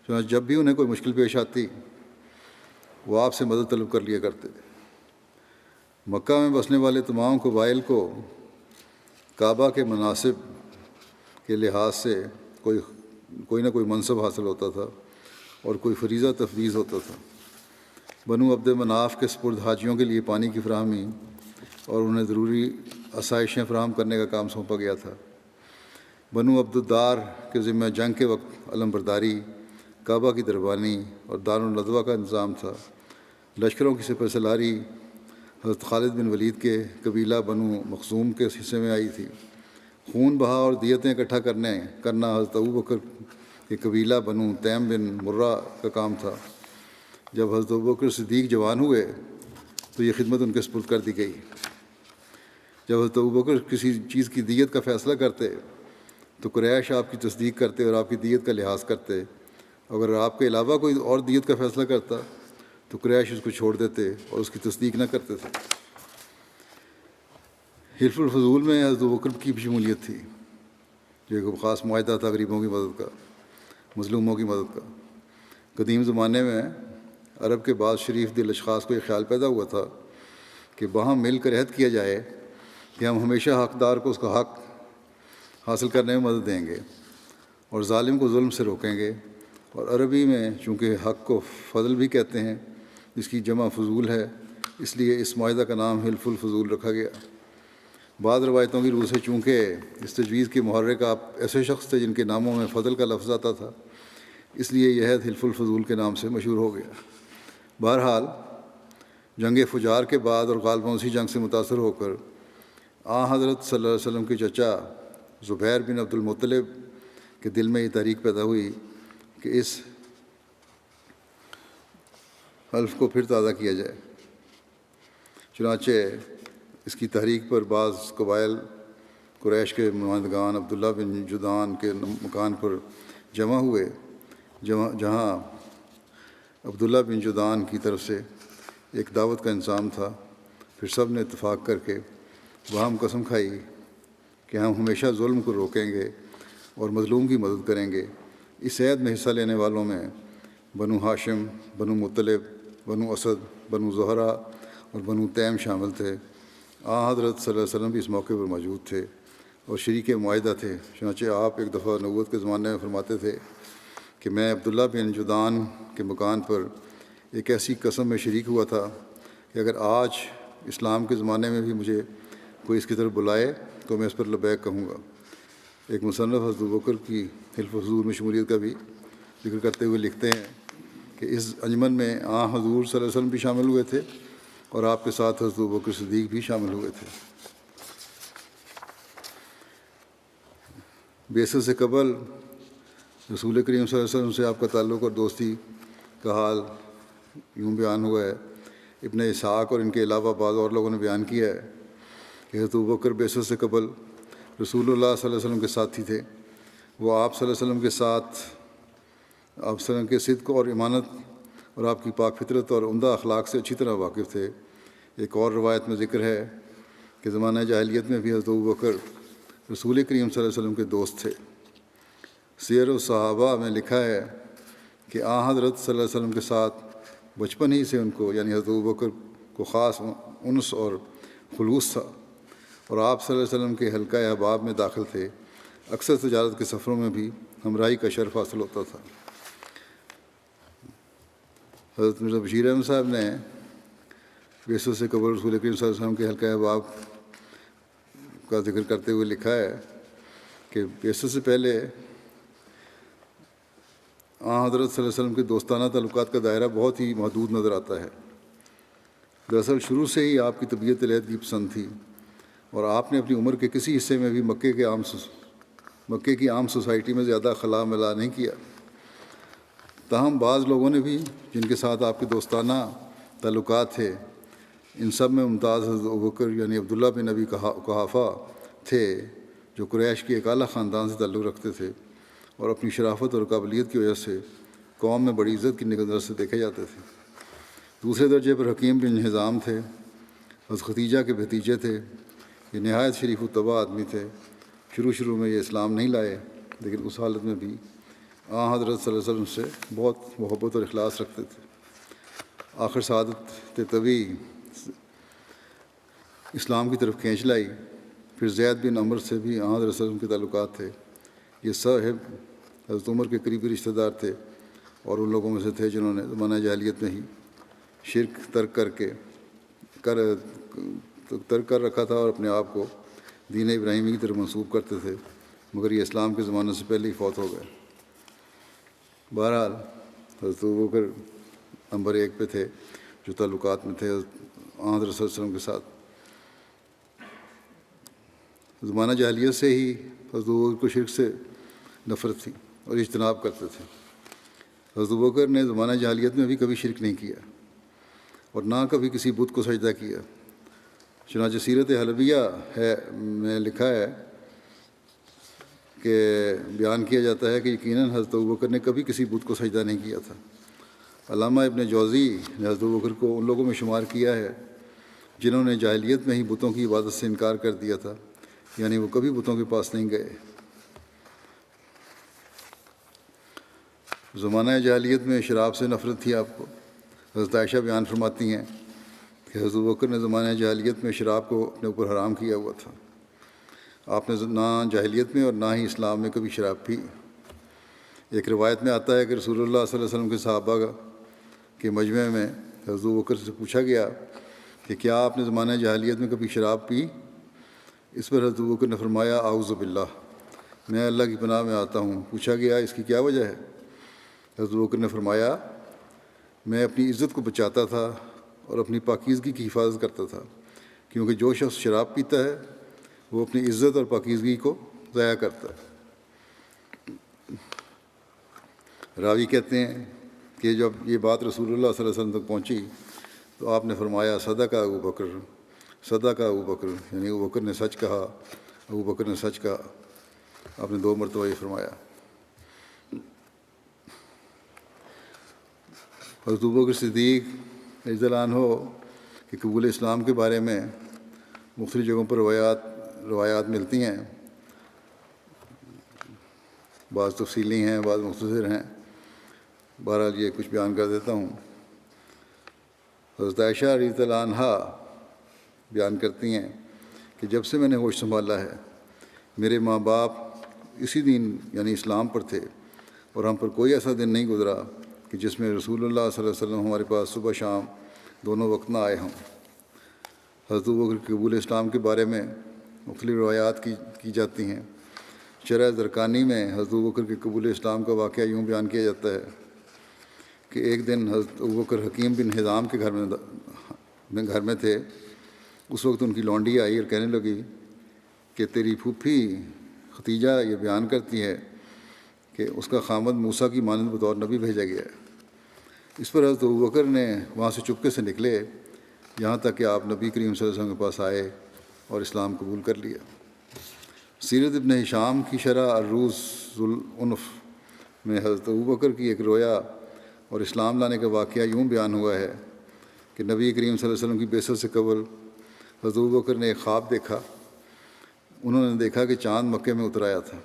چنانچہ جب بھی انہیں کوئی مشکل پیش آتی وہ آپ سے مدد طلب کر لیا کرتے تھے۔ مکہ میں بسنے والے تمام قبائل کو کعبہ کے مناسب کے لحاظ سے کوئی نہ کوئی منصب حاصل ہوتا تھا اور کوئی فریضہ تفویض ہوتا تھا۔ بنو عبد مناف کے سپرد حاجیوں کے لیے پانی کی فراہمی اور انہیں ضروری آسائشیں فراہم کرنے کا کام سونپا گیا تھا۔ بنو عبد الدار کے ذمہ جنگ کے وقت علم برداری، کعبہ کی دربانی اور دار الندوہ کا انتظام تھا۔ لشکروں کی سپہ سالاری حضرت خالد بن ولید کے قبیلہ بنو مخزوم کے حصے میں آئی تھی۔ خون بہا اور دیتیں اکٹھا کرنا حضرت ابوبکر کے قبیلہ بنو تیم بن مرہ کا کام تھا۔ جب حضرت ابوبکر صدیق جوان ہوئے تو یہ خدمت ان کے سپرد کر دی گئی۔ جب حضرت ابوبکر کسی چیز کی دیت کا فیصلہ کرتے تو قریش آپ کی تصدیق کرتے اور آپ کی دیت کا لحاظ کرتے۔ اگر آپ کے علاوہ کوئی اور دیت کا فیصلہ کرتا تو قریش اس کو چھوڑ دیتے اور اس کی تصدیق نہ کرتے تھے۔ حلف الفضول میں حضرت ابوبکر کی بھی شمولیت تھی، جو ایک خاص معاہدہ تھا غریبوں کی مدد کا، مظلوموں کی مدد کا۔ قدیم زمانے میں عرب کے بعض شریف دل اشخاص کو یہ خیال پیدا ہوا تھا کہ باہم مل کر عہد کیا جائے کہ ہم ہمیشہ حقدار کو اس کا حق حاصل کرنے میں مدد دیں گے اور ظالم کو ظلم سے روکیں گے۔ اور عربی میں چونکہ حق کو فضل بھی کہتے ہیں، جس کی جمع فضول ہے، اس لیے اس معاہدہ کا نام حلف الفضول رکھا گیا۔ بعض روایتوں کی روح سے چونکہ اس تجویز کے محرک آپ ایسے شخص تھے جن کے ناموں میں فضل کا لفظ آتا تھا، اس لیے یہ عہد حلف الفضول کے نام سے مشہور ہو گیا۔ بہرحال جنگ فجار کے بعد اور غالباً اسی جنگ سے متاثر ہو کر حضرت صلی اللہ علیہ وسلم کے چچا زبیر بن عبد المطلب کے دل میں یہ تحریک پیدا ہوئی کہ اس حلف کو پھر تازہ کیا جائے۔ چنانچہ اس کی تحریک پر بعض قبائل قریش کے نمائندگان عبداللہ بن جدعان کے مکان پر جمع ہوئے، جہاں عبداللہ بن جدعان کی طرف سے ایک دعوت کا انتظام تھا۔ پھر سب نے اتفاق کر کے وہاں قسم کھائی کہ ہم ہمیشہ ظلم کو روکیں گے اور مظلوم کی مدد کریں گے۔ اس عہد میں حصہ لینے والوں میں بنو ہاشم، بنو مطلب، بنو اسد، بنو زہرہ اور بنو تیم شامل تھے۔ حضرت صلی اللہ علیہ وسلم بھی اس موقع پر موجود تھے اور شریک معاہدہ تھے۔ چنانچہ آپ ایک دفعہ نبوت کے زمانے میں فرماتے تھے کہ میں عبداللہ بن جدعان کے مکان پر ایک ایسی قسم میں شریک ہوا تھا کہ اگر آج اسلام کے زمانے میں بھی مجھے کوئی اس کی طرف بلائے تو میں اس پر لبیک کہوں گا۔ ایک مصنف حضرت ابوبکر کی حلف حضور میں شمولیت کا بھی ذکر کرتے ہوئے لکھتے ہیں کہ اس انجمن میں حضور صلی اللہ علیہ وسلم بھی شامل ہوئے تھے اور آپ کے ساتھ حضرت ابوبکر صدیق بھی شامل ہوئے تھے۔ بعثت سے قبل رسول کریم صلی اللہ علیہ وسلم سے آپ کا تعلق اور دوستی کا حال یوں بیان ہوا ہے۔ ابن اسحاق اور ان کے علاوہ بعض اور لوگوں نے بیان کیا ہے کہ حضرت ابوبکر بعثت سے قبل رسول اللہ صلی اللہ علیہ وسلم کے ساتھی تھے۔ وہ آپ صلی اللہ علیہ وسلم کے ساتھ آپ صلی اللہ علیہ وسلم کے صدق اور امانت اور آپ کی پاک فطرت اور عمدہ اخلاق سے اچھی طرح واقف تھے۔ ایک اور روایت میں ذکر ہے کہ زمانہ جاہلیت میں بھی حضرت ابوبکر رسول کریم صلی اللہ علیہ وسلم کے دوست تھے۔ سیر الصحابہ میں لکھا ہے کہ حضرت صلی اللہ علیہ وسلم کے ساتھ بچپن ہی سے ان کو یعنی حضرت ابوبکر کو خاص انس اور خلوص تھا اور آپ صلی اللہ علیہ وسلم کے حلقہ احباب میں داخل تھے۔ اکثر تجارت کے سفروں میں بھی ہمراہی کا شرف حاصل ہوتا تھا۔ حضرت مرزا بشیر احمد صاحب نے بعثت سے قبل رسول کریم صلی اللہ علیہ وسلم کے حلقہ احباب کا ذکر کرتے ہوئے لکھا ہے کہ بعثت سے پہلے حضرت صلی اللہ علیہ وسلم کے دوستانہ تعلقات کا دائرہ بہت ہی محدود نظر آتا ہے۔ دراصل شروع سے ہی آپ کی طبیعت علیحدگی پسند تھی اور آپ نے اپنی عمر کے کسی حصے میں بھی مکے کی عام سوسائٹی میں زیادہ خلا ملا نہیں کیا۔ تاہم بعض لوگوں نے بھی جن کے ساتھ آپ کے دوستانہ تعلقات تھے، ان سب میں ممتاز حضرت ابوبکر یعنی عبداللہ بن ابی قحافہ تھے، جو قریش کے ایک اعلیٰ خاندان سے تعلق رکھتے تھے اور اپنی شرافت اور قابلیت کی وجہ سے قوم میں بڑی عزت کی نظر سے دیکھے جاتے تھے۔ دوسرے درجے پر حکیم بن حزام تھے، حضرت ختیجہ کے بھتیجے تھے۔ یہ نہایت شریف الطبع آدمی تھے۔ شروع میں یہ اسلام نہیں لائے، لیکن اس حالت میں بھی حضرت صلی اللہ علیہ وسلم سے بہت محبت اور اخلاص رکھتے تھے۔ آخر سعادت طبی اسلام کی طرف کھینچ لائی۔ پھر زید بن عمر سے بھی حضرت صلی اللہ علیہ وسلم کے تعلقات تھے۔ یہ صاحب حضرت عمر کے قریبی رشتہ دار تھے اور ان لوگوں میں سے تھے جنہوں نے زمانہ جاہلیت میں ہی شرک ترک کر رکھا تھا اور اپنے آپ کو دین ابراہیمی کی طرف منسوب کرتے تھے، مگر یہ اسلام کے زمانے سے پہلے ہی فوت ہو گئے۔ بہرحال حضرت ابوبکر نمبر 1 پہ تھے جو تعلقات میں تھے حضرت صلی اللہ علیہ وسلم کے ساتھ۔ زمانہ جاہلیت سے ہی حضرت ابوبکر کو شرک سے نفرت تھی اور اجتناب کرتے تھے۔ حضرت ابوبکر نے زمانہ جاہلیت میں بھی کبھی شرک نہیں کیا اور نہ کبھی کسی بت کو سجدہ کیا۔ چنانچہ سیرت حلبیہ میں لکھا ہے کہ بیان کیا جاتا ہے کہ یقیناً حضرت ابوبکر نے کبھی کسی بت کو سجدہ نہیں کیا تھا۔ علامہ ابن جوزی نے حضرت ابوبکر کو ان لوگوں میں شمار کیا ہے جنہوں نے جاہلیت میں ہی بتوں کی عبادت سے انکار کر دیا تھا، یعنی وہ کبھی بتوں کے پاس نہیں گئے۔ زمانہ جاہلیت میں شراب سے نفرت تھی آپ کو۔ حضرت عائشہ بیان فرماتی ہیں کہ حضرت ابوبکر نے زمانہ جاہلیت میں شراب کو اپنے اوپر حرام کیا ہوا تھا۔ آپ نے نہ جاہلیت میں اور نہ ہی اسلام میں کبھی شراب پی۔ ایک روایت میں آتا ہے کہ رسول اللہ صلی اللہ علیہ وسلم کے صحابہ کے مجمع میں حضرت ابوبکر سے پوچھا گیا کہ کیا آپ نے زمانہ جاہلیت میں کبھی شراب پی؟ اس پر حضرت ابوبکر نے فرمایا اعوذ باللہ، میں اللہ کی پناہ میں آتا ہوں۔ پوچھا گیا اس کی کیا وجہ ہے؟ حضرت ابوبکر نے فرمایا میں اپنی عزت کو بچاتا تھا اور اپنی پاکیزگی کی حفاظت کرتا تھا، کیونکہ جو شخص شراب پیتا ہے وہ اپنی عزت اور پاکیزگی کو ضائع کرتا ہے۔ راوی کہتے ہیں کہ جب یہ بات رسول اللہ صلی اللہ علیہ وسلم تک پہنچی تو آپ نے فرمایا صدق ابوبکر، صدق ابوبکر، یعنی ابوبکر نے سچ کہا، ابوبکر نے سچ کہا۔ آپ نے 2 مرتبہ یہ فرمایا۔ حضرت ابوبکر صدیق رضی اللہ عنہ کہ قبول اسلام کے بارے میں مختلف جگہوں پر روایات ملتی ہیں، بعض تفصیلی ہیں، بعض مختصر ہیں۔ بہرحال یہ کچھ بیان کر دیتا ہوں۔ حضرت عائشہ رضی اللہ عنہا بیان کرتی ہیں کہ جب سے میں نے ہوش سنبھالا ہے میرے ماں باپ اسی دین یعنی اسلام پر تھے اور ہم پر کوئی ایسا دن نہیں گزرا کہ جس میں رسول اللہ صلی اللہ علیہ وسلم ہمارے پاس صبح شام دونوں وقت نہ آئے ہوں۔ حضرت ابوبکر کے قبول اسلام کے بارے میں مختلف روایات کی جاتی ہیں۔ شرح زرقانی میں حضرت ابوبکر کے قبول اسلام کا واقعہ یوں بیان کیا جاتا ہے کہ ایک دن حضرت ابوبکر حکیم بن حزام کے گھر میں تھے۔ اس وقت ان کی لونڈی آئی اور کہنے لگی کہ تیری پھوپھی ختیجہ یہ بیان کرتی ہے کہ اس کا خامد موسیٰ کی مانند بطور نبی بھیجا گیا ہے۔ اس پر حضرت ابوبکر نے وہاں سے چپکے سے نکلے یہاں تک کہ آپ نبی کریم صلی اللہ علیہ وسلم کے پاس آئے اور اسلام قبول کر لیا۔ سیرت ابن ہشام کی شرح الروز العنف میں حضرت ابوبکر کی ایک رویا اور اسلام لانے کا واقعہ یوں بیان ہوا ہے کہ نبی کریم صلی اللہ علیہ وسلم کی بعثت سے قبل حضرت ابوبکر نے ایک خواب دیکھا۔ انہوں نے دیکھا کہ چاند مکے میں اتر آیا تھا۔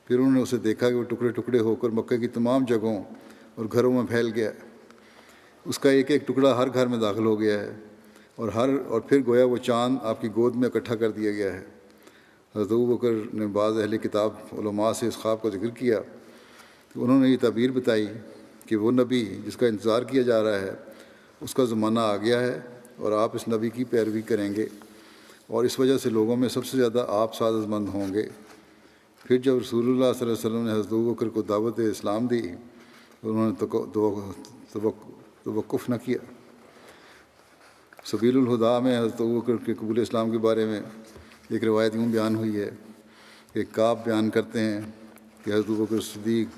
پھر انہوں نے اسے دیکھا کہ وہ ٹکڑے ٹکڑے ہو کر مکے کی تمام جگہوں اور گھروں میں پھیل گیا ہے۔ اس کا ایک ایک ٹکڑا ہر گھر میں داخل ہو گیا ہے اور پھر گویا وہ چاند آپ کی گود میں اکٹھا کر دیا گیا ہے۔ حضرت ابوبکر نے بعض اہل کتاب علماء سے اس خواب کا ذکر کیا تو انہوں نے یہ تعبیر بتائی کہ وہ نبی جس کا انتظار کیا جا رہا ہے اس کا زمانہ آ گیا ہے اور آپ اس نبی کی پیروی کریں گے اور اس وجہ سے لوگوں میں سب سے زیادہ آپ سعادت مند ہوں گے۔ پھر جب رسول اللہ صلی اللہ علیہ وسلم نے حضرت ابوبکر کو دعوت اسلام دی تو انہوں نے توقف نہ کیا۔ سبیل الہدا میں حضرت ابوبکر کے قبول اسلام کے بارے میں ایک روایت یوں بیان ہوئی ہے کہ کعب بیان کرتے ہیں کہ حضرت ابوبکر صدیق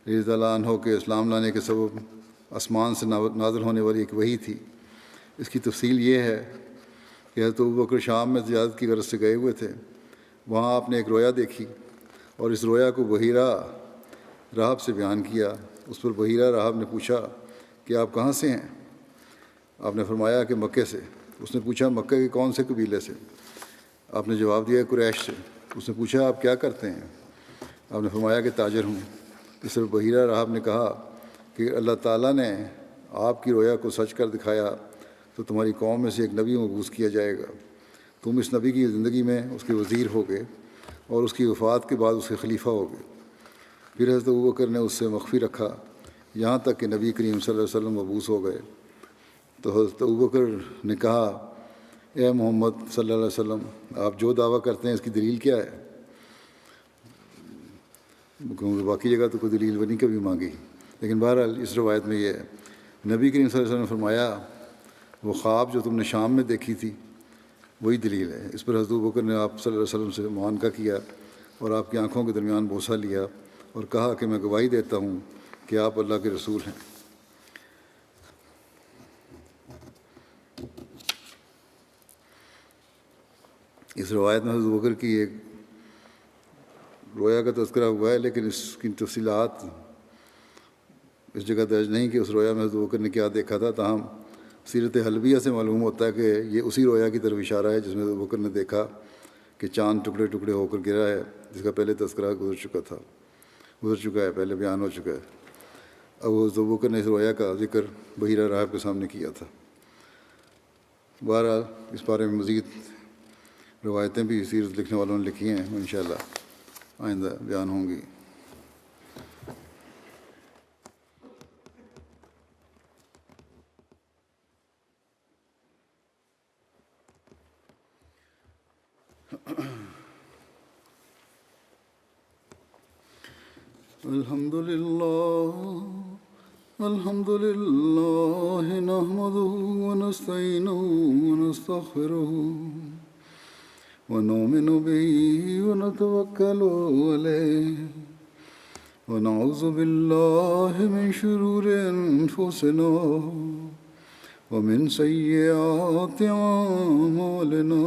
رضی اللہ عنہ کے اسلام لانے کے سبب آسمان سے نازل ہونے والی ایک وحی تھی۔ اس کی تفصیل یہ ہے کہ حضرت ابوبکر شام میں تجارت کی غرض سے گئے ہوئے تھے۔ وہاں آپ نے ایک رویا دیکھی اور اس رویا کو بحیرہ راہب سے بیان کیا۔ اس پر بحیرہ راہب نے پوچھا کہ آپ کہاں سے ہیں؟ آپ نے فرمایا کہ مکے سے۔ اس نے پوچھا مکے کے کون سے قبیلے سے؟ آپ نے جواب دیا قریش سے۔ اس نے پوچھا آپ کیا کرتے ہیں؟ آپ نے فرمایا کہ تاجر ہوں۔ اس پر بحیرہ راہب نے کہا کہ اللہ تعالیٰ نے آپ کی رویا کو سچ کر دکھایا تو تمہاری قوم میں سے ایک نبی مبعوث کیا جائے گا۔ تم اس نبی کی زندگی میں اس کے وزیر ہوگے اور اس کی وفات کے بعد اس کے خلیفہ ہوگے۔ پھر حضرت ابوبکر نے اس سے مخفی رکھا یہاں تک کہ نبی کریم صلی اللہ علیہ وسلم مبعوث ہو گئے۔ تو حضرت ابوبکر نے کہا اے محمد صلی اللہ علیہ وسلم آپ جو دعویٰ کرتے ہیں اس کی دلیل کیا ہے؟ کیونکہ باقی جگہ تو کوئی دلیل وہ نہیں کبھی مانگی، لیکن بہرحال اس روایت میں یہ ہے نبی کریم صلی اللہ علیہ وسلم نے فرمایا وہ خواب جو تم نے شام میں دیکھی تھی وہی دلیل ہے۔ اس پر حضرت ابوبکر نے آپ صلی اللہ علیہ وسلم سے معانقہ کیا اور آپ کی آنکھوں کے درمیان بوسہ لیا اور کہا کہ میں گواہی دیتا ہوں کہ آپ اللہ کے رسول ہیں۔ اس روایت میں حضرت ابوبکر کی ایک رویا کا تذکرہ ہوا ہے، لیکن اس کی تفصیلات اس جگہ درج نہیں کہ اس رویا میں حضرت ابوبکر نے کیا دیکھا تھا۔ تاہم سیرت حلبیہ سے معلوم ہوتا ہے کہ یہ اسی رویا کی طرف اشارہ ہے جس میں حضرت ابوبکر نے دیکھا کہ چاند ٹکڑے ٹکڑے ہو کر گرا ہے، جس کا پہلے تذکرہ گزر چکا ہے، پہلے بیان ہو چکا ہے۔ اب حضرت ابوبکر نے اس رویا کا ذکر بحیرہ راہب کے سامنے کیا تھا۔ بہرحال اس بارے میں مزید روایتیں بھی سیرت لکھنے والوں نے لکھی ہیں، انشاءاللہ آئندہ بیان ہوں گی۔ الحمد لله نحمده ونستعينه ونستغفره ونؤمن به ونتوكل عليه ونعوذ بالله من شرور أنفسنا ومن سيئات أعمالنا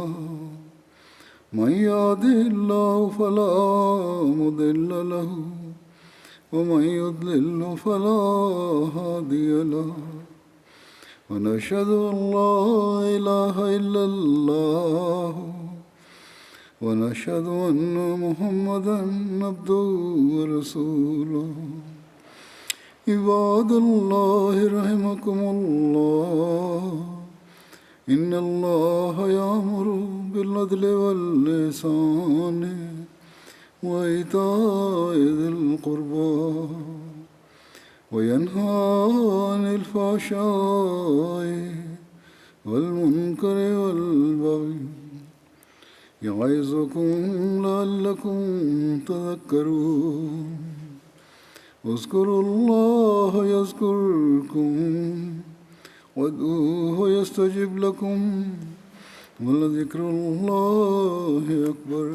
من يهده الله فلا مضل له ومن يضلل فلا هادي له ونشهد أن لا إله إلا الله ونشهد أن محمدا عبده ورسوله عباد الله رحمكم الله إن الله يأمر بالعدل والإحسان وإيتاء ذي القربى وينهى عن الفحشاء والمنكر والبغي يعظكم لعلكم تذكرون اذكروا الله يذكركم وادعوه يستجب لكم ولذكر الله أكبر